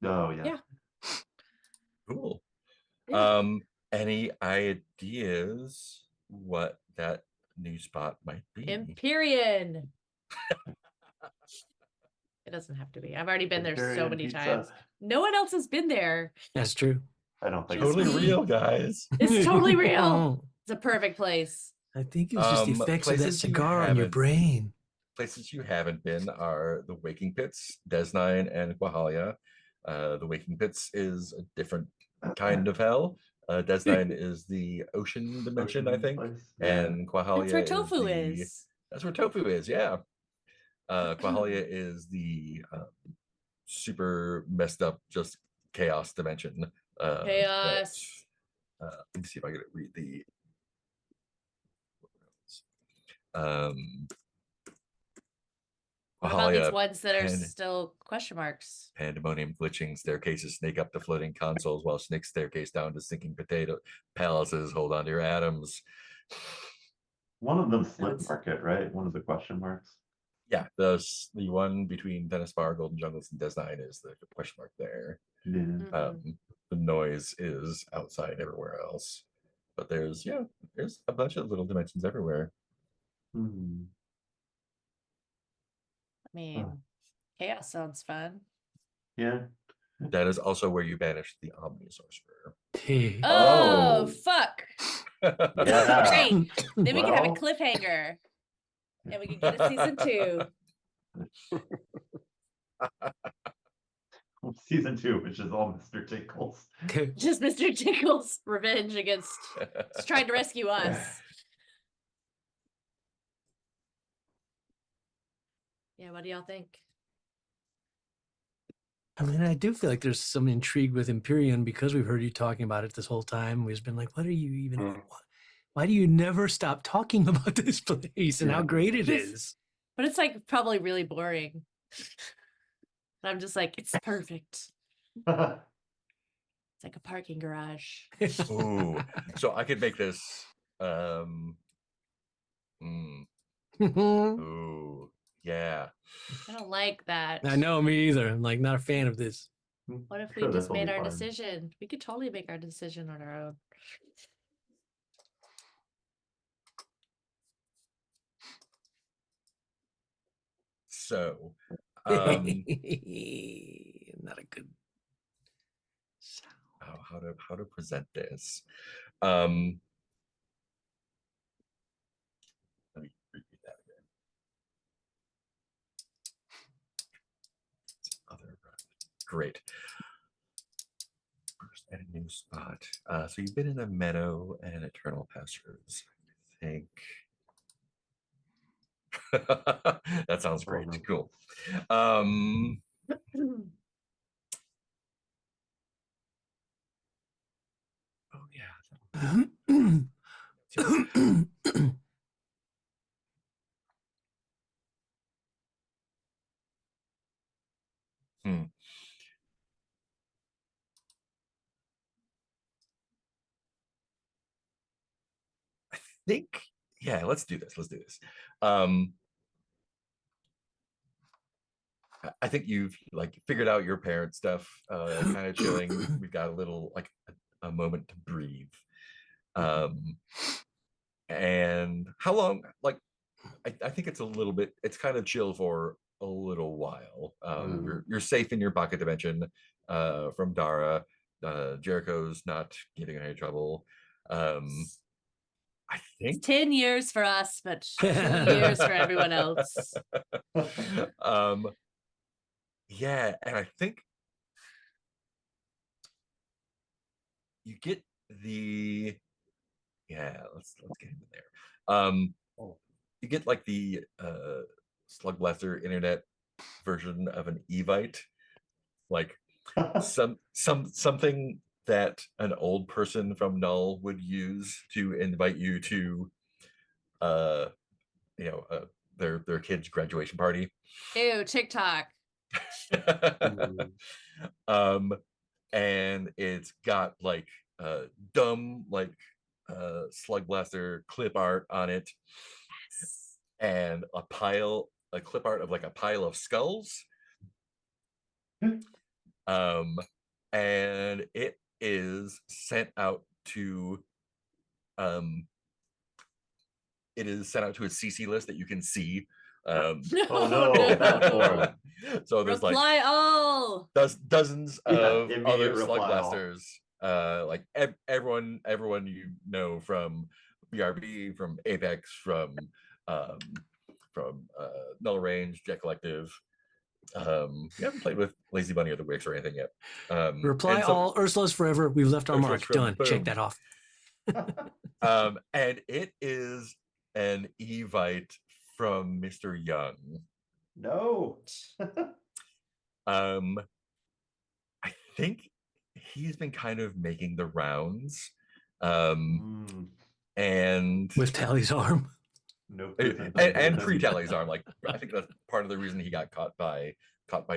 Oh yeah. Yeah. Cool. Yeah. Any ideas what that new spot might be? Empyrean. It doesn't have to be. I've already been there so Empyrean many pizza. times. No one else has been there. That's true. I don't think Totally Just me. real, guys. It's totally real. It's a perfect place. I think it was just the effects of that Places you cigar on your haven't- brain. Places you haven't been are the Waking Pits, Des9, and Quahalia. The Waking Pits is a different kind of hell. Des9 is the ocean dimension, I Ocean think, place? Yeah. and Quahalia That's where tofu the- is. That's where tofu is, yeah. Quahalia is the super messed up, just chaos dimension. Chaos. Let me see if I can read the. What about these Quahalia, ones that are Pan- still question marks? Pandemonium glitching staircases snake up to floating consoles while snake staircase down to sinking potato palaces. Hold on to your atoms. One of them slip Notes. market, right? One of the question marks. Yeah, the one between Dennis Bar, Golden Jungles, and Des9 is the question mark there. Yeah. Mhm. The noise is outside everywhere else, but there's a bunch of little dimensions everywhere. Hmm. I mean, chaos sounds fun. Yeah. That is also where you banish the Omni Sorcerer. Hey. Oh, Oh. fuck. Yeah. Great. Then we can have a Well. cliffhanger. And we can get a season 2. Season 2, which is all Mr. Tinkles. Just Mr. Tinkle's revenge against he's trying to rescue us. Yeah, what do y'all think? I mean, I do feel like there's some intrigue with Empyrean because we've heard you talking about it this whole time. We've been like, what are you even? Mm. Why do you never stop talking about this place and how Yeah. great it is? But it's like probably really boring. And I'm just like, it's perfect. It's like a parking garage. Ooh, so I could make this. I Ooh, yeah. I don't like that. know, me either. I'm like not a fan of this. What if we Sure, just this'll made be our fun. decision? We could totally make our decision on our own. So, Not a good sound. how to present this? Let me repeat that again. Great. First, at a new spot. So you've been in a meadow and eternal pastures, I think. That sounds great. Cool. Oh yeah. I think, yeah, let's do this. I think you've like figured out your parent stuff, kind of chilling. We've got a little like a moment to breathe. And how long? Like, I think it's a little bit. It's kind of chill for a little while. You're safe in your pocket dimension from Dara. Jericho's not getting in any trouble. I think It's 10 years for us, but 2 years for everyone else. Yeah, and I think you get the let's get into there. You get like the Slugblaster internet version of an Evite, like something that an old person from Null would use to invite you to you know, their kid's graduation party. Ew, TikTok. um and it's got like dumb like Slugblaster clip art on it, and a clip art of like a pile of skulls. And it is sent out to a CC list that you can see. Oh no. So there's like Reply all. dozens Yeah, of immediate other reply all. Slugblasters, like everyone you know from BRB, from Apex, from Null Range, Jet Collective. We haven't played with Lazy Bunny or the Wix or anything yet. Reply all, Ursula's forever. We've left our Ursula's mark. forever, Done. Check boom. that off. And it is an Evite from Mr. Young. No. I think he's been kind of making the rounds. And With Tally's arm. No. and pre-Tally's arm. Like, I think that's part of the reason he got caught by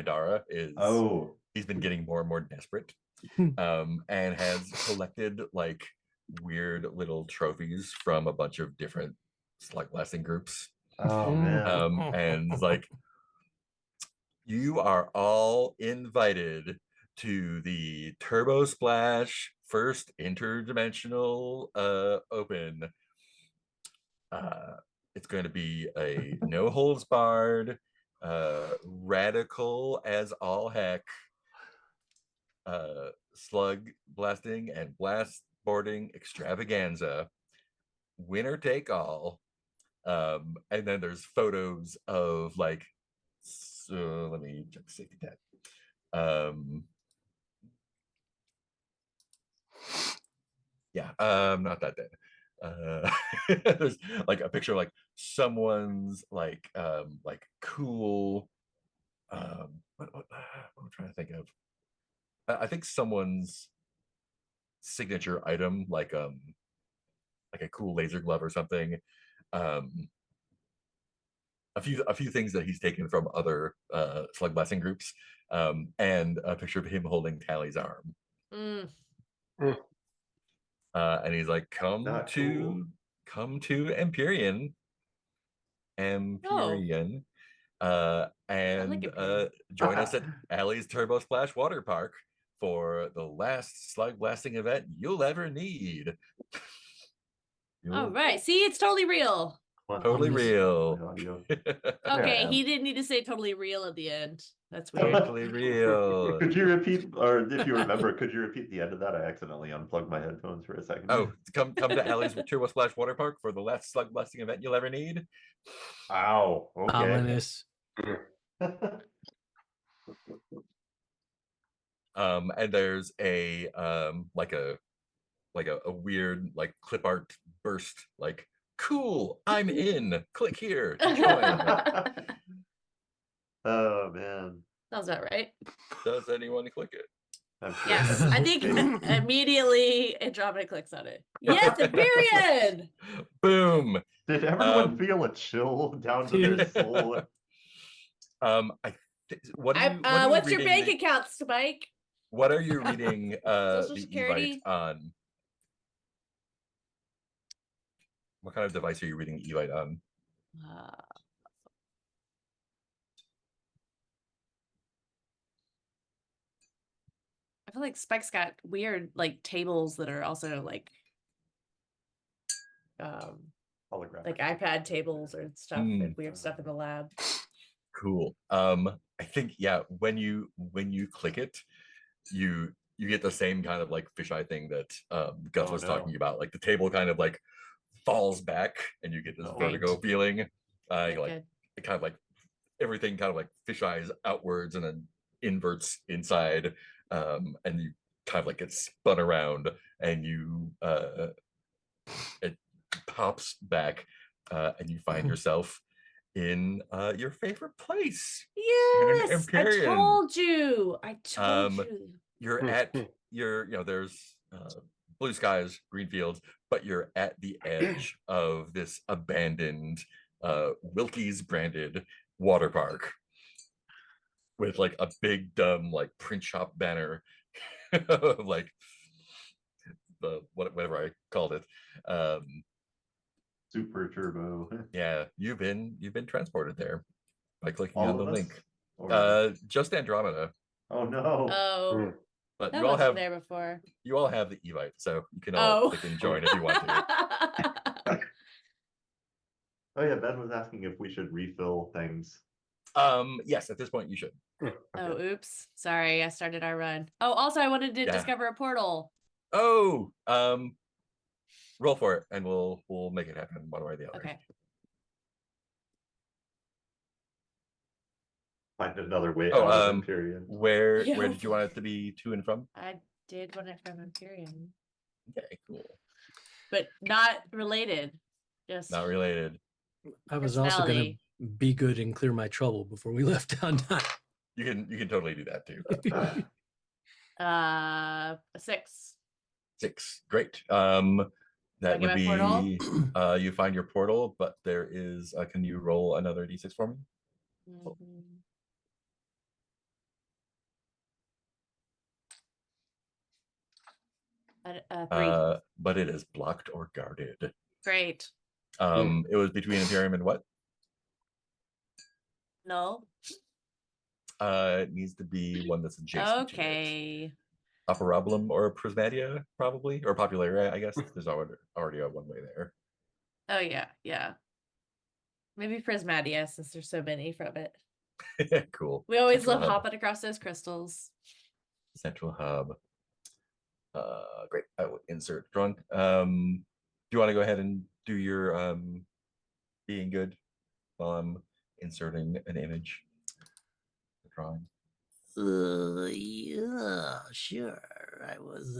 Dara is he's been getting more and more desperate. And has collected like weird little trophies from a bunch of different Slugblasting groups. Oh man. And it's like, you are all invited to the Turbo Splash first interdimensional open. It's going to be a no holds barred, radical as all heck, slug blasting and blast boarding extravaganza, winner take all. And then there's photos of like, so let me check the safety tag. Not that dead. There's like a picture of like someone's like cool what I'm trying to think of. I think someone's signature item, like a cool laser glove or something. A few things that he's taken from other slug blasting groups, and a picture of him holding Tally's arm. And he's like, come to Empyrean, and join us at Allie's Turbo Splash Water Park for the last slug blasting event you'll ever need. All right, see, it's totally real. Totally real. Okay, he didn't need to say totally real at the end. That's weird. Totally real. Could you repeat, or if you remember, could you repeat the end of that? I accidentally unplugged my headphones for a second. Oh, come to Allie's Turbo Splash Water Park for the last slug blasting event you'll ever need. Ow. Okay. Ominous. And there's a like a weird like clip art burst, like, cool, I'm in, click here to join. Oh man, sounds about right. Does anyone click it? Yes, I think immediately Andromeda clicks on it. Yes, period. Boom. Did everyone feel a chill down to their soul? What's your bank account, Spike? What are you reading Social the Security? Evite on? What kind of device are you reading the Evite on? I feel like Spike's got weird like tables that are also like holographic, like iPad tables or stuff and weird stuff in the lab. Cool. I think when you click it, you get the same kind of like fisheye thing that Gus was talking about. Like the table kind of like falls back and you get this vertigo feeling. Like it kind of like everything kind of like fisheyes outwards and then inverts inside, and you kind of like get spun around and you it pops back, and you find yourself in your favorite place. Yes, Empyrean. I told you. you're at there's blue skies, green fields, but you're at the edge of this abandoned Wilkie's branded water park with like a big dumb like print shop banner of like the whatever I called it. Super turbo. Yeah, you've been transported there by clicking All on the of us? link. Or- Just Andromeda, oh no. Oh, but that you all wasn't have there before. you all have the Evite, so you can all Oh. click and join if you want to. Oh yeah, Ben was asking if we should refill things. Yes, at this point you should. Oh, oops. Sorry, I started our run. Oh, also I wanted to Yeah. discover a portal. Oh, roll for it, and we'll make it happen one way or the other. Okay. Find another way Oh, out of Empyrean. where Yeah. did you want it to be to and from? I did want it from Imperium, Okay, cool. but not related. Just Not related. I was also going personality. to be good and clear my trouble before we left downtown. You can totally do that too. A 6. 6. Great. get That would my be portal? you find your portal, but there is can you roll another d6 for me? Mhm. A 3. But it is blocked or guarded. Great. It was between Imperium and what? No. It needs to be one that's adjacent to it. Okay. Operabolum or Prismatia, probably, or Popularia, I guess. There's already a one way there. Oh yeah, yeah. Maybe Prismatia, since there's so many from it. Cool. We always Central love hub. hopping across those crystals. Central hub. Great. I will insert drawing. Do you want to go ahead and do your being good while I'm inserting an image? Drawing. Yeah, sure. I was.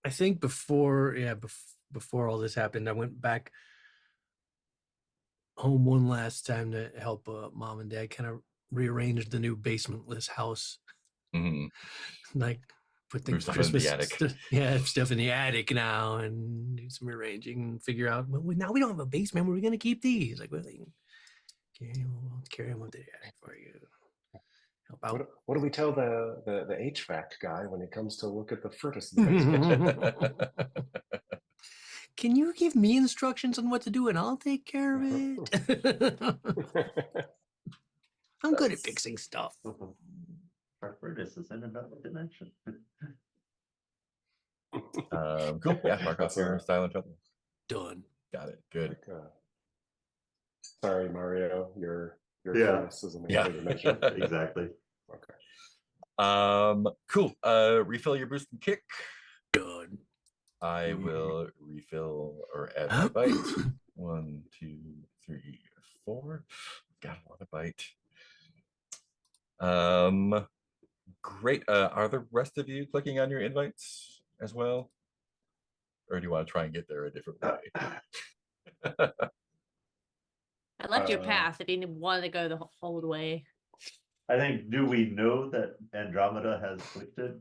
I think before all this happened, I went back home one last time to help mom and dad kind of rearrange the new basementless house. Mhm. Like put the Move stuff in Christmas the attic. stuff in the attic now and do some rearranging and figure out, well, now we don't have a basement. Where are we going to keep these? Like, well, we'll carry them up to the attic for you. Help out. What do we tell the HVAC guy when he comes to look at the furnace in the basement? Can you give me instructions on what to do and I'll take care of it? I'm good at fixing stuff. Our furnace is in another dimension. Cool. Yeah, mark off That's your style and trouble. Done. Got it. Good. Like, sorry, Mario, your Yeah. furnace is in Yeah. another dimension. Exactly. Okay. Cool. Refill your boost and kick. Done. I will refill or add my bite. 1, 2, 3, 4. Got a lot of bite. Great. Are the rest of you clicking on your invites as well? Or do you want to try and get there a different way? I left you a path if you wanted to go the whole way. I think, do we know that Andromeda has clicked it?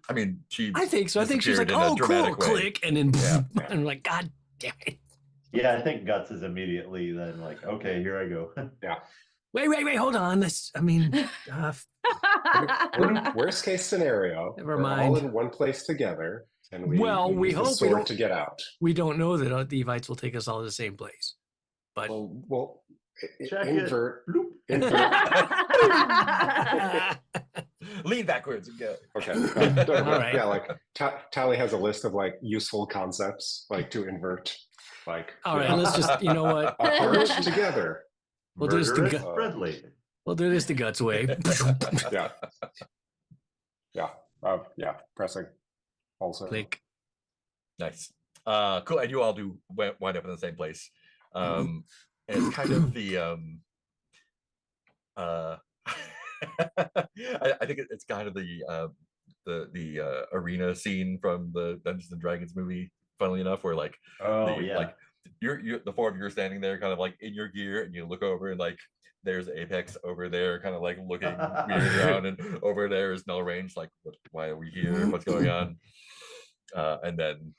I mean, I think so. I think she's like, disappeared in a oh, cool, dramatic way. click. And then, Yeah. and I'm like, God damn it. Yeah, I think Guts is immediately then like, okay, here I go. Wait, hold on. Worst case scenario, Never we're mind. all in one place together, and we Well, we use the hope we sword don't- to get out. We don't know that the Evites will take us all to the same place. But Well, Check invert. it. Bloop. Lean backwards and go. Okay. All right. Yeah, like Tally has a list of like useful concepts, like to invert. Like, all right, let's just, you know what? apart together. We'll do this Murderous together. friendly. We'll do this the Guts way. Yeah. Pressing. Also. Click. Nice. Cool. And you all do wind up in the same place. And it's kind of the I think it's kind of the the arena scene from the Dungeons and Dragons movie, funnily enough, where like Oh the yeah. like you're the four of you are standing there kind of like in your gear, and you look over and like there's Apex over there kind of like looking weird around, and over there is Null Range like, why are we here, what's going on? And then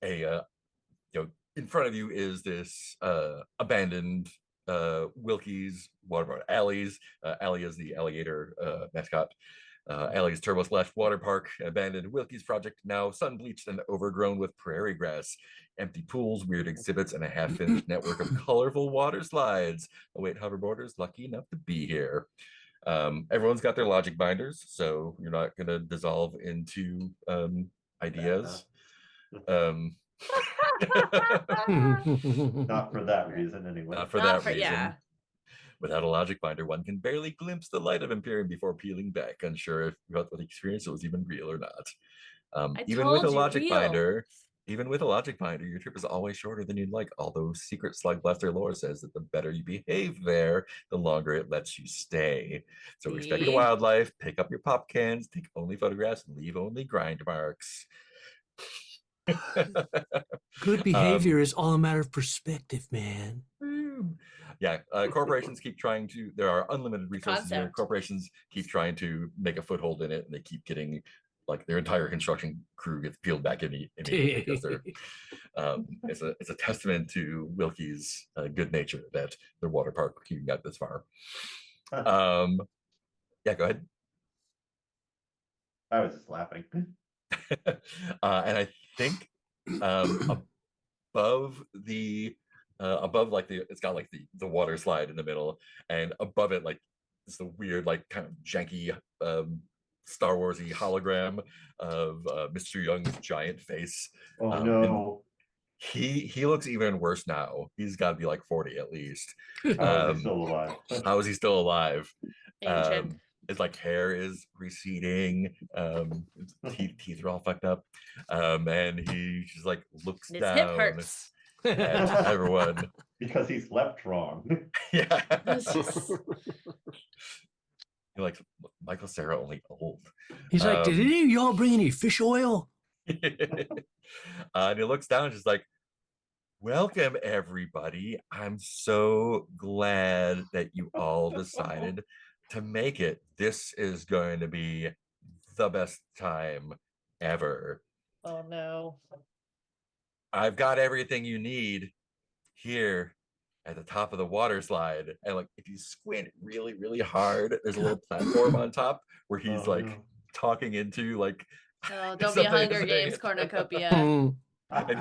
a in front of you is this abandoned Wilkie's water alleys. Allie is the alligator mascot. Alley's Turbo Splash Water Park, abandoned Wilkie's project, now sun bleached and overgrown with prairie grass, empty pools, weird exhibits, and a half-finished network of colorful water slides await hoverboarders lucky enough to be here. Everyone's got their logic binders, so you're not going to dissolve into ideas. Not for that reason, anyway. Not for that reason. Yeah. Without a logic binder, one can barely glimpse the light of Imperium before peeling back, unsure if what the experience was even real or not. Even with a logic binder, your trip is always shorter than you'd like. Although secret Slugblaster lore says that the better you behave there, the longer it lets you stay. So respect the wildlife, pick up your pop cans, take only photographs, and leave only grind marks. Good behavior is all a matter of perspective, man. Yeah, corporations keep trying to. There are unlimited resources here. Corporations keep trying to make a foothold in it, and they keep getting like their entire construction crew gets peeled back immediately because they're. It's a testament to Wilkie's good nature that their water park even got this far. Yeah, go ahead. I was just laughing. And I think above like it's got like the water slide in the middle, and above it like it's the weird like kind of janky Star Warsy hologram of Mr. Young's giant face. Oh no. He looks even worse now. He's got to be like 40 at least. How is he still alive? How is he still alive? Ancient. His like hair is receding. Teeth are all fucked up. And he just like looks His down hip hurts. at everyone. Because he slept wrong. Yeah. It's just- You're like, Michael Cera only old. He's like, did any of y'all bring any fish oil? And he looks down and just like, welcome everybody. I'm so glad that you all decided to make it. This is going to be the best time ever. Oh no. I've got everything you need here at the top of the water slide. And like if you squint really, really hard, there's a little platform on top where he's talking into like Oh, don't be a Hunger Games cornucopia. And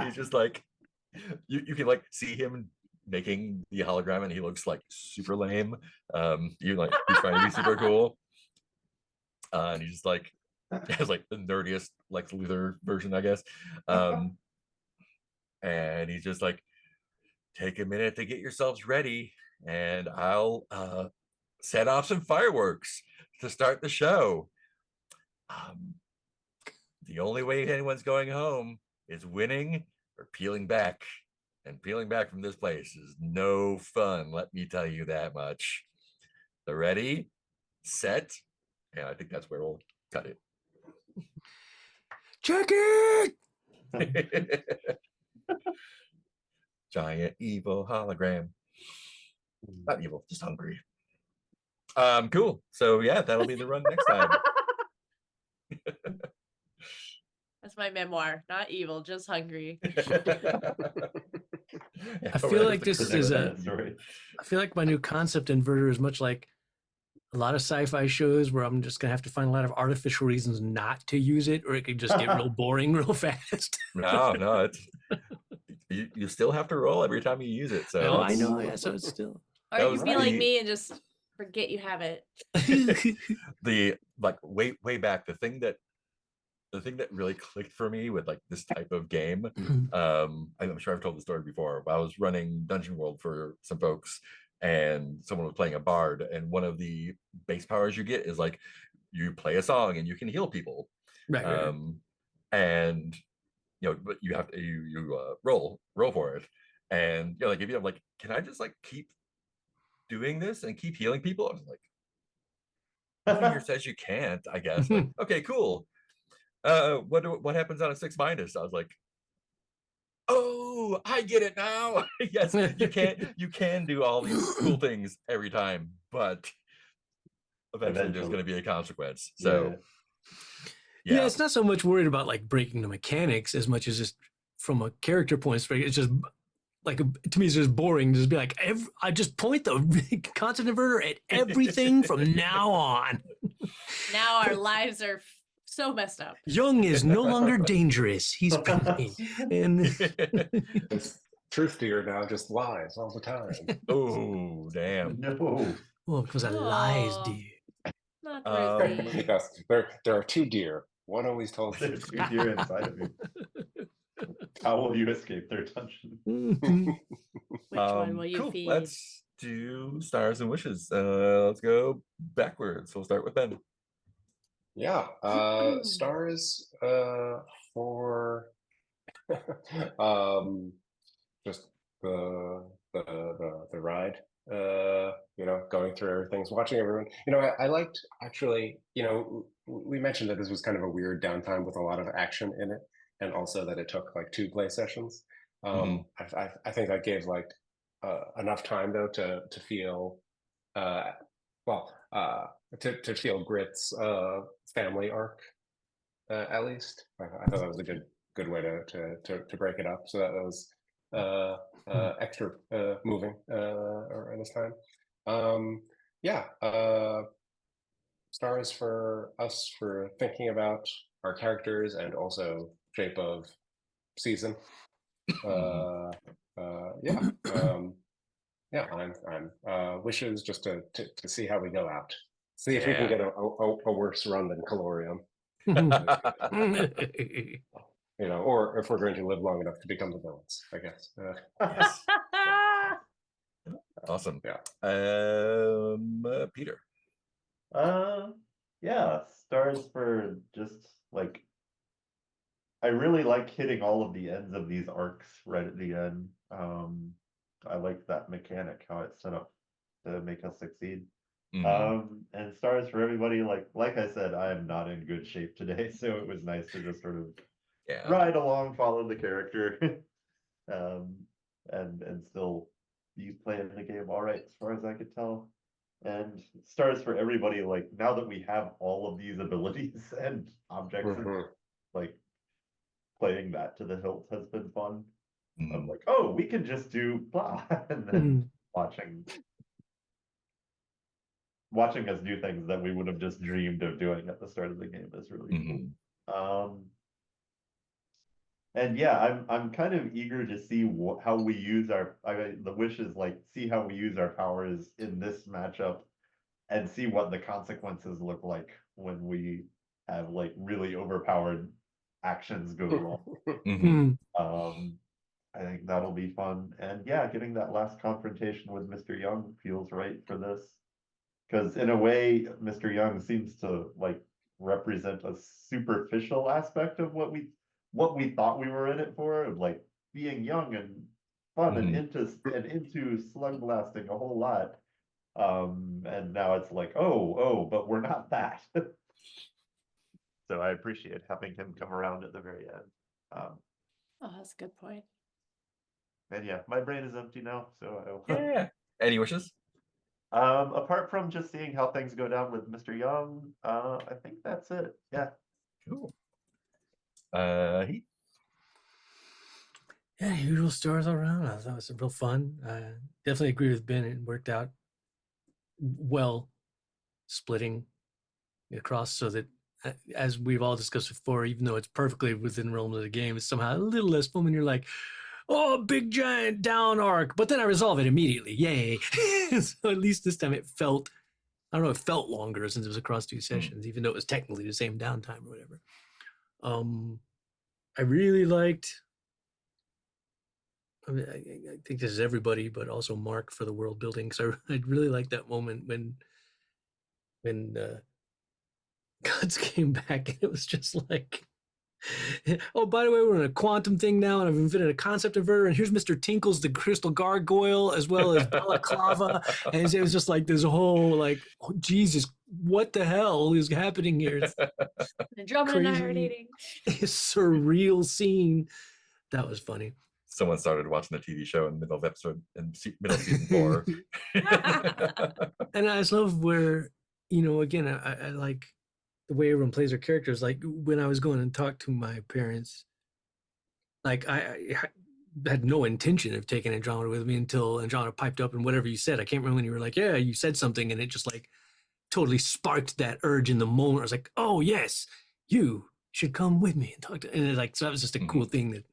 he's just like you can like see him making the hologram and he looks like super lame. You like he's trying to be super cool. And he's just like has like the nerdiest Lex Luthor version, I guess. And he's just like, take a minute to get yourselves ready and I'll set off some fireworks to start the show. The only way anyone's going home is winning or peeling back. And peeling back from this place is no fun, let me tell you that much. So ready, set, and I think that's where we'll cut it. Check it! Giant evil hologram. Not evil, just hungry. Cool. So yeah, that'll be the run next time. That's my memoir. Not evil, just hungry. I feel like this is I feel like my new concept inverter is much like a lot of sci-fi shows where I'm just gonna have to find a lot of artificial reasons not to use it, or it could just get real boring real fast. No, it's you still have to roll every time you use it. So I know, yeah. So it's still. Or you be like me and just forget you have it. The like way back, the thing that really clicked for me with like this type of game, I'm sure I've told the story before, but I was running Dungeon World for some folks and someone was playing a bard, and one of the base powers you get is like you play a song and you can heal people. Right. And but you have to you roll for it, and like if you have like, can I just like keep doing this and keep healing people? I was like, nothing here says you can't, I guess. Like, okay, cool. what happens on a 6 minus? I was like, oh, I get it now. Yes, you can do all these cool things every time, but eventually there's going to be a consequence. So yeah, it's not so much worried about like breaking the mechanics as much as just from a character point of view. It's just like to me, it's just boring to just be like, I just point the constant inverter at everything from now on. Now our lives are so messed up. Young is no longer dangerous. He's funny. And This truth deer now just lies all the time. oh, damn. No. well, because I lies, Aw. dear. Not Um, Ruthie. Yes, there are two deer. One always tells the There's truth. two deer inside of you. How will you escape their dungeon? Mhm. Which one will you cool. feed? Let's do stars and wishes. Let's go backwards. We'll start with Ben. Yeah, stars for just the ride. Going through everything, watching everyone. I liked actually. We mentioned that this was kind of a weird downtime with a lot of action in it, and also that it took like 2 play sessions. I think that gave like enough time though to feel to feel Grit's family arc at least. I thought that was a good way to break it up. So that was extra moving around this time. Stars for us for thinking about our characters and also shape of season. I'm wishes just to see how we go out. See if we can get a worse run than Calorium. Or if we're going to live long enough to become the villains, I guess. Yes. Awesome. Yeah. Peter. Yeah, stars for just like I really like hitting all of the ends of these arcs right at the end. I like that mechanic, how it's set up to make us succeed. And stars for everybody, like I said, I am not in good shape today, so it was nice to just sort of ride along, follow the character, and still be playing the game all right as far as I could tell. And stars for everybody, like now that we have all of these abilities and objects, like playing that to the hilt has been fun. I'm like, oh, we can just do blah, and then watching us do things that we would have just dreamed of doing at the start of the game is really cool. And yeah, I'm kind of eager to see how we use the wish is like see how we use our powers in this matchup and see what the consequences look like when we have like really overpowered actions go wrong. I think that'll be fun. And yeah, getting that last confrontation with Mr. Young feels right for this. Because in a way, Mr. Young seems to like represent a superficial aspect of what we thought we were in it for, of like being young and fun and into slug blasting a whole lot. And now it's like, oh, but we're not that. So I appreciate having him come around at the very end. Oh, that's a good point. And yeah, my brain is empty now, so Any wishes? apart from just seeing how things go down with Mr. Young, I think that's it. Yeah. Cool. Heath. Yeah, usual stars all around. I thought it was real fun. Definitely agree with Ben. It worked out well, splitting across so that, as we've all discussed before, even though it's perfectly within realms of the game, it's somehow a little less fun when you're like, oh, big giant down arc, but then I resolve it immediately. Yay. So at least this time it felt longer since it was across 2 sessions, even though it was technically the same downtime or whatever. I really liked, I think this is everybody, but also Mark for the world building. So I really liked that moment when Guts came back and it was just like, Oh, by the way, we're in a quantum thing now, and I've invented a concept inverter. And here's Mr. Tinkles, the crystal gargoyle, as well as balaclava. And it was just like this whole like, oh, Jesus, what the hell is happening here? It's Andromeda and I are crazy. dating. a surreal scene. That was funny. Someone started watching a TV show in the middle of episode in middle of season 4. And I just love where, again, I like the way everyone plays their characters. Like when I was going and talked to my parents, like I had no intention of taking Andromeda with me until Andromeda piped up and whatever you said. I can't remember when you were like, yeah, you said something, and it just like totally sparked that urge in the moment. I was like, oh yes, you should come with me and talk to. And it's like, so that was just a cool thing that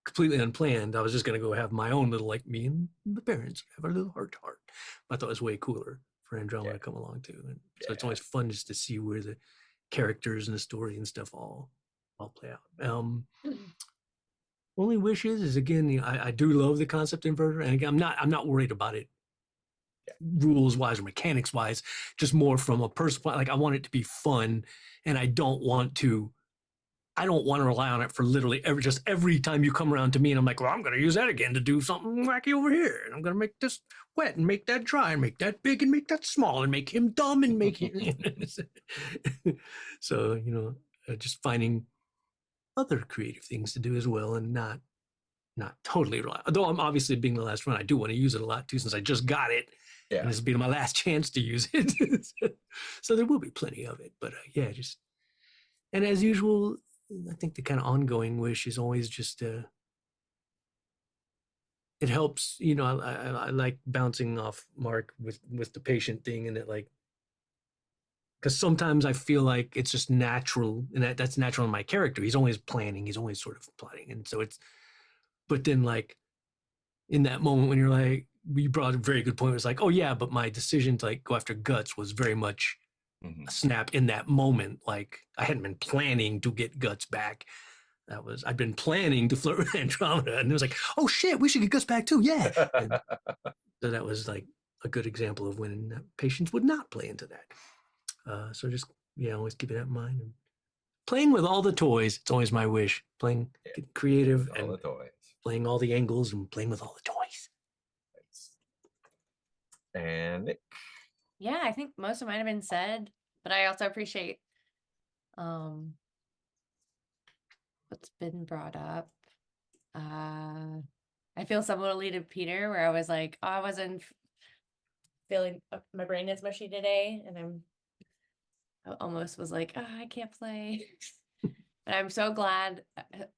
completely unplanned. I was just gonna go have my own little, like, me and the parents have a little heart to heart. I thought it was way cooler for Andromeda to come along too. And so it's always fun just to see where the characters and the story and stuff all play out. Only wishes is, again, I do love the concept inverter, and again, I'm not worried about it rules wise or mechanics wise, just more from a personal, like I want it to be fun, and I don't want to rely on it for literally every time you come around to me and I'm like, well, I'm going to use that again to do something wacky over here. And I'm going to make this wet and make that dry and make that big and make that small and make him dumb and make him. So, just finding other creative things to do as well, and not totally rely. Although I'm obviously being the last one, I do want to use it a lot too, since I just got it. Yeah. And this will be my last chance to use it. So there will be plenty of it. But and as usual, I think the kind of ongoing wish is always just it helps, I like bouncing off Mark with the patient thing, and it like, because sometimes I feel like it's just natural, and that's natural in my character. He's always planning, he's always sort of plotting, and so but then like in that moment when you're like, you brought a very good point. It was like, oh yeah, but my decision to like go after Guts was very much a snap in that moment. Like I hadn't been planning to get Guts back. I'd been planning to flirt with Andromeda, and it was like, oh shit, we should get Guts back too. Yeah. And so that was like a good example of when patients would not play into that. So just, always keeping that in mind. And playing with all the toys. It's always my wish. Getting creative all the toys. Playing all the angles and playing with all the toys. And Nick? Yeah, I think most of mine have been said, but I also appreciate what's been brought up. I feel similarly to Peter, where I was like, oh, I wasn't feeling my brain is mushy today, and I almost was like, oh, I can't play. But I'm so glad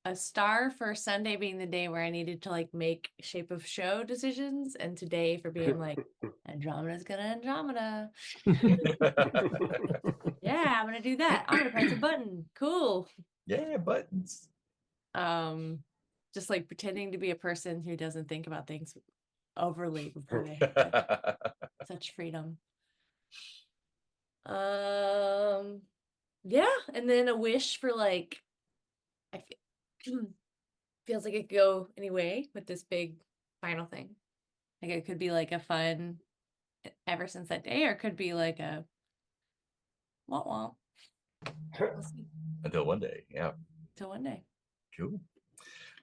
a star for Sunday being the day where I needed to like make shape of show decisions, and today for being like, Andromeda's gonna Andromeda. Yeah, I'm gonna do that. I'm gonna press a button. Cool. Yeah, buttons. Just like pretending to be a person who doesn't think about things overly before they happen. Such freedom. Yeah, and then a wish for like, I feels like it could go anyway with this big final thing. Like it could be like a fun ever since that day, or it could be like a womp womp. We'll see. Until one day, yeah. Till one day. Cool.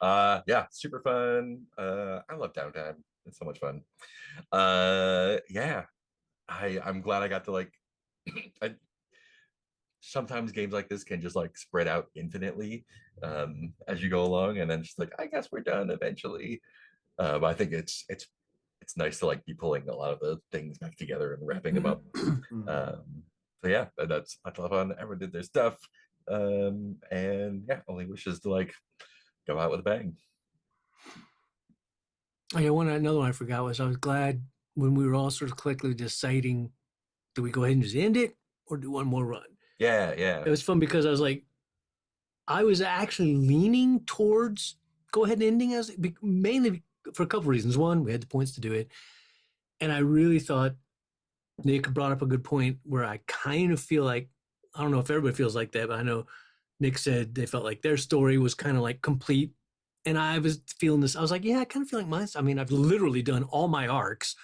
Yeah, super fun. I love downtime. It's so much fun. Yeah. I'm glad I got to like sometimes games like this can just like spread out infinitely as you go along, and then just like, I guess we're done eventually. But I think it's nice to like be pulling a lot of the things back together and wrapping them up. So yeah, that's a lot of fun. Everyone did their stuff. And yeah, only wishes to like go out with a bang. Oh yeah, another one I forgot was I was glad when we were all sort of collectively deciding, do we go ahead and just end it or do one more run? Yeah. It was fun because I was like, I was actually leaning towards go ahead and ending as mainly for a couple reasons. One, we had the points to do it, and I really thought Nick brought up a good point where I kind of feel like, I don't know if everybody feels like that, but I know Nick said they felt like their story was kind of like complete. And I was feeling this. I was like, yeah, I kind of feel like mine. I mean, I've literally done all my arcs.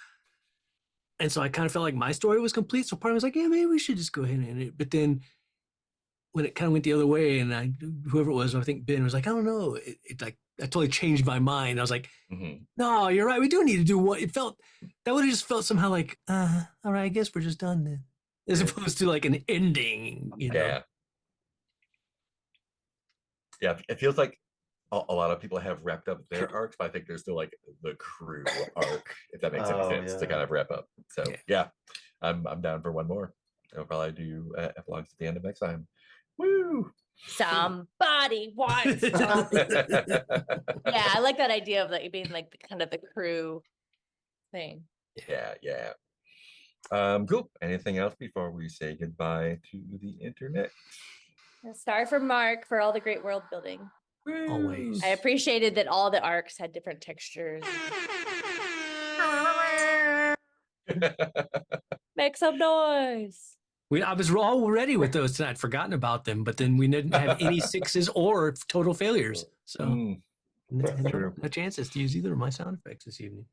And so I kind of felt like my story was complete. So part of me was like, yeah, maybe we should just go ahead and end it. But then when it kind of went the other way, and whoever it was, I think Ben was like, I don't know, it like I totally changed my mind. I was like, no, you're right. We do need to do what it felt. That would have just felt somehow like, all right, I guess we're just done then, as opposed to like an ending. You know? Yeah. It feels like a lot of people have wrapped up their arcs, but I think there's still like the crew arc, if that makes any sense, to kind of wrap up. So yeah, I'm down for one more. I'll probably do epilogues at the end of next time. Woo! Somebody wants to. Yeah, I like that idea of like being like kind of the crew thing. Yeah. Cool. Anything else before we say goodbye to the internet? A star for Mark for all the great world building. Always. I appreciated that all the arcs had different textures. Make some noise. I was all ready with those tonight. I'd forgotten about them, but then we didn't have any sixes or total failures. So no chances to use either of my sound effects this evening.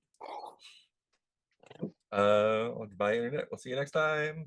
Goodbye, internet. We'll see you next time.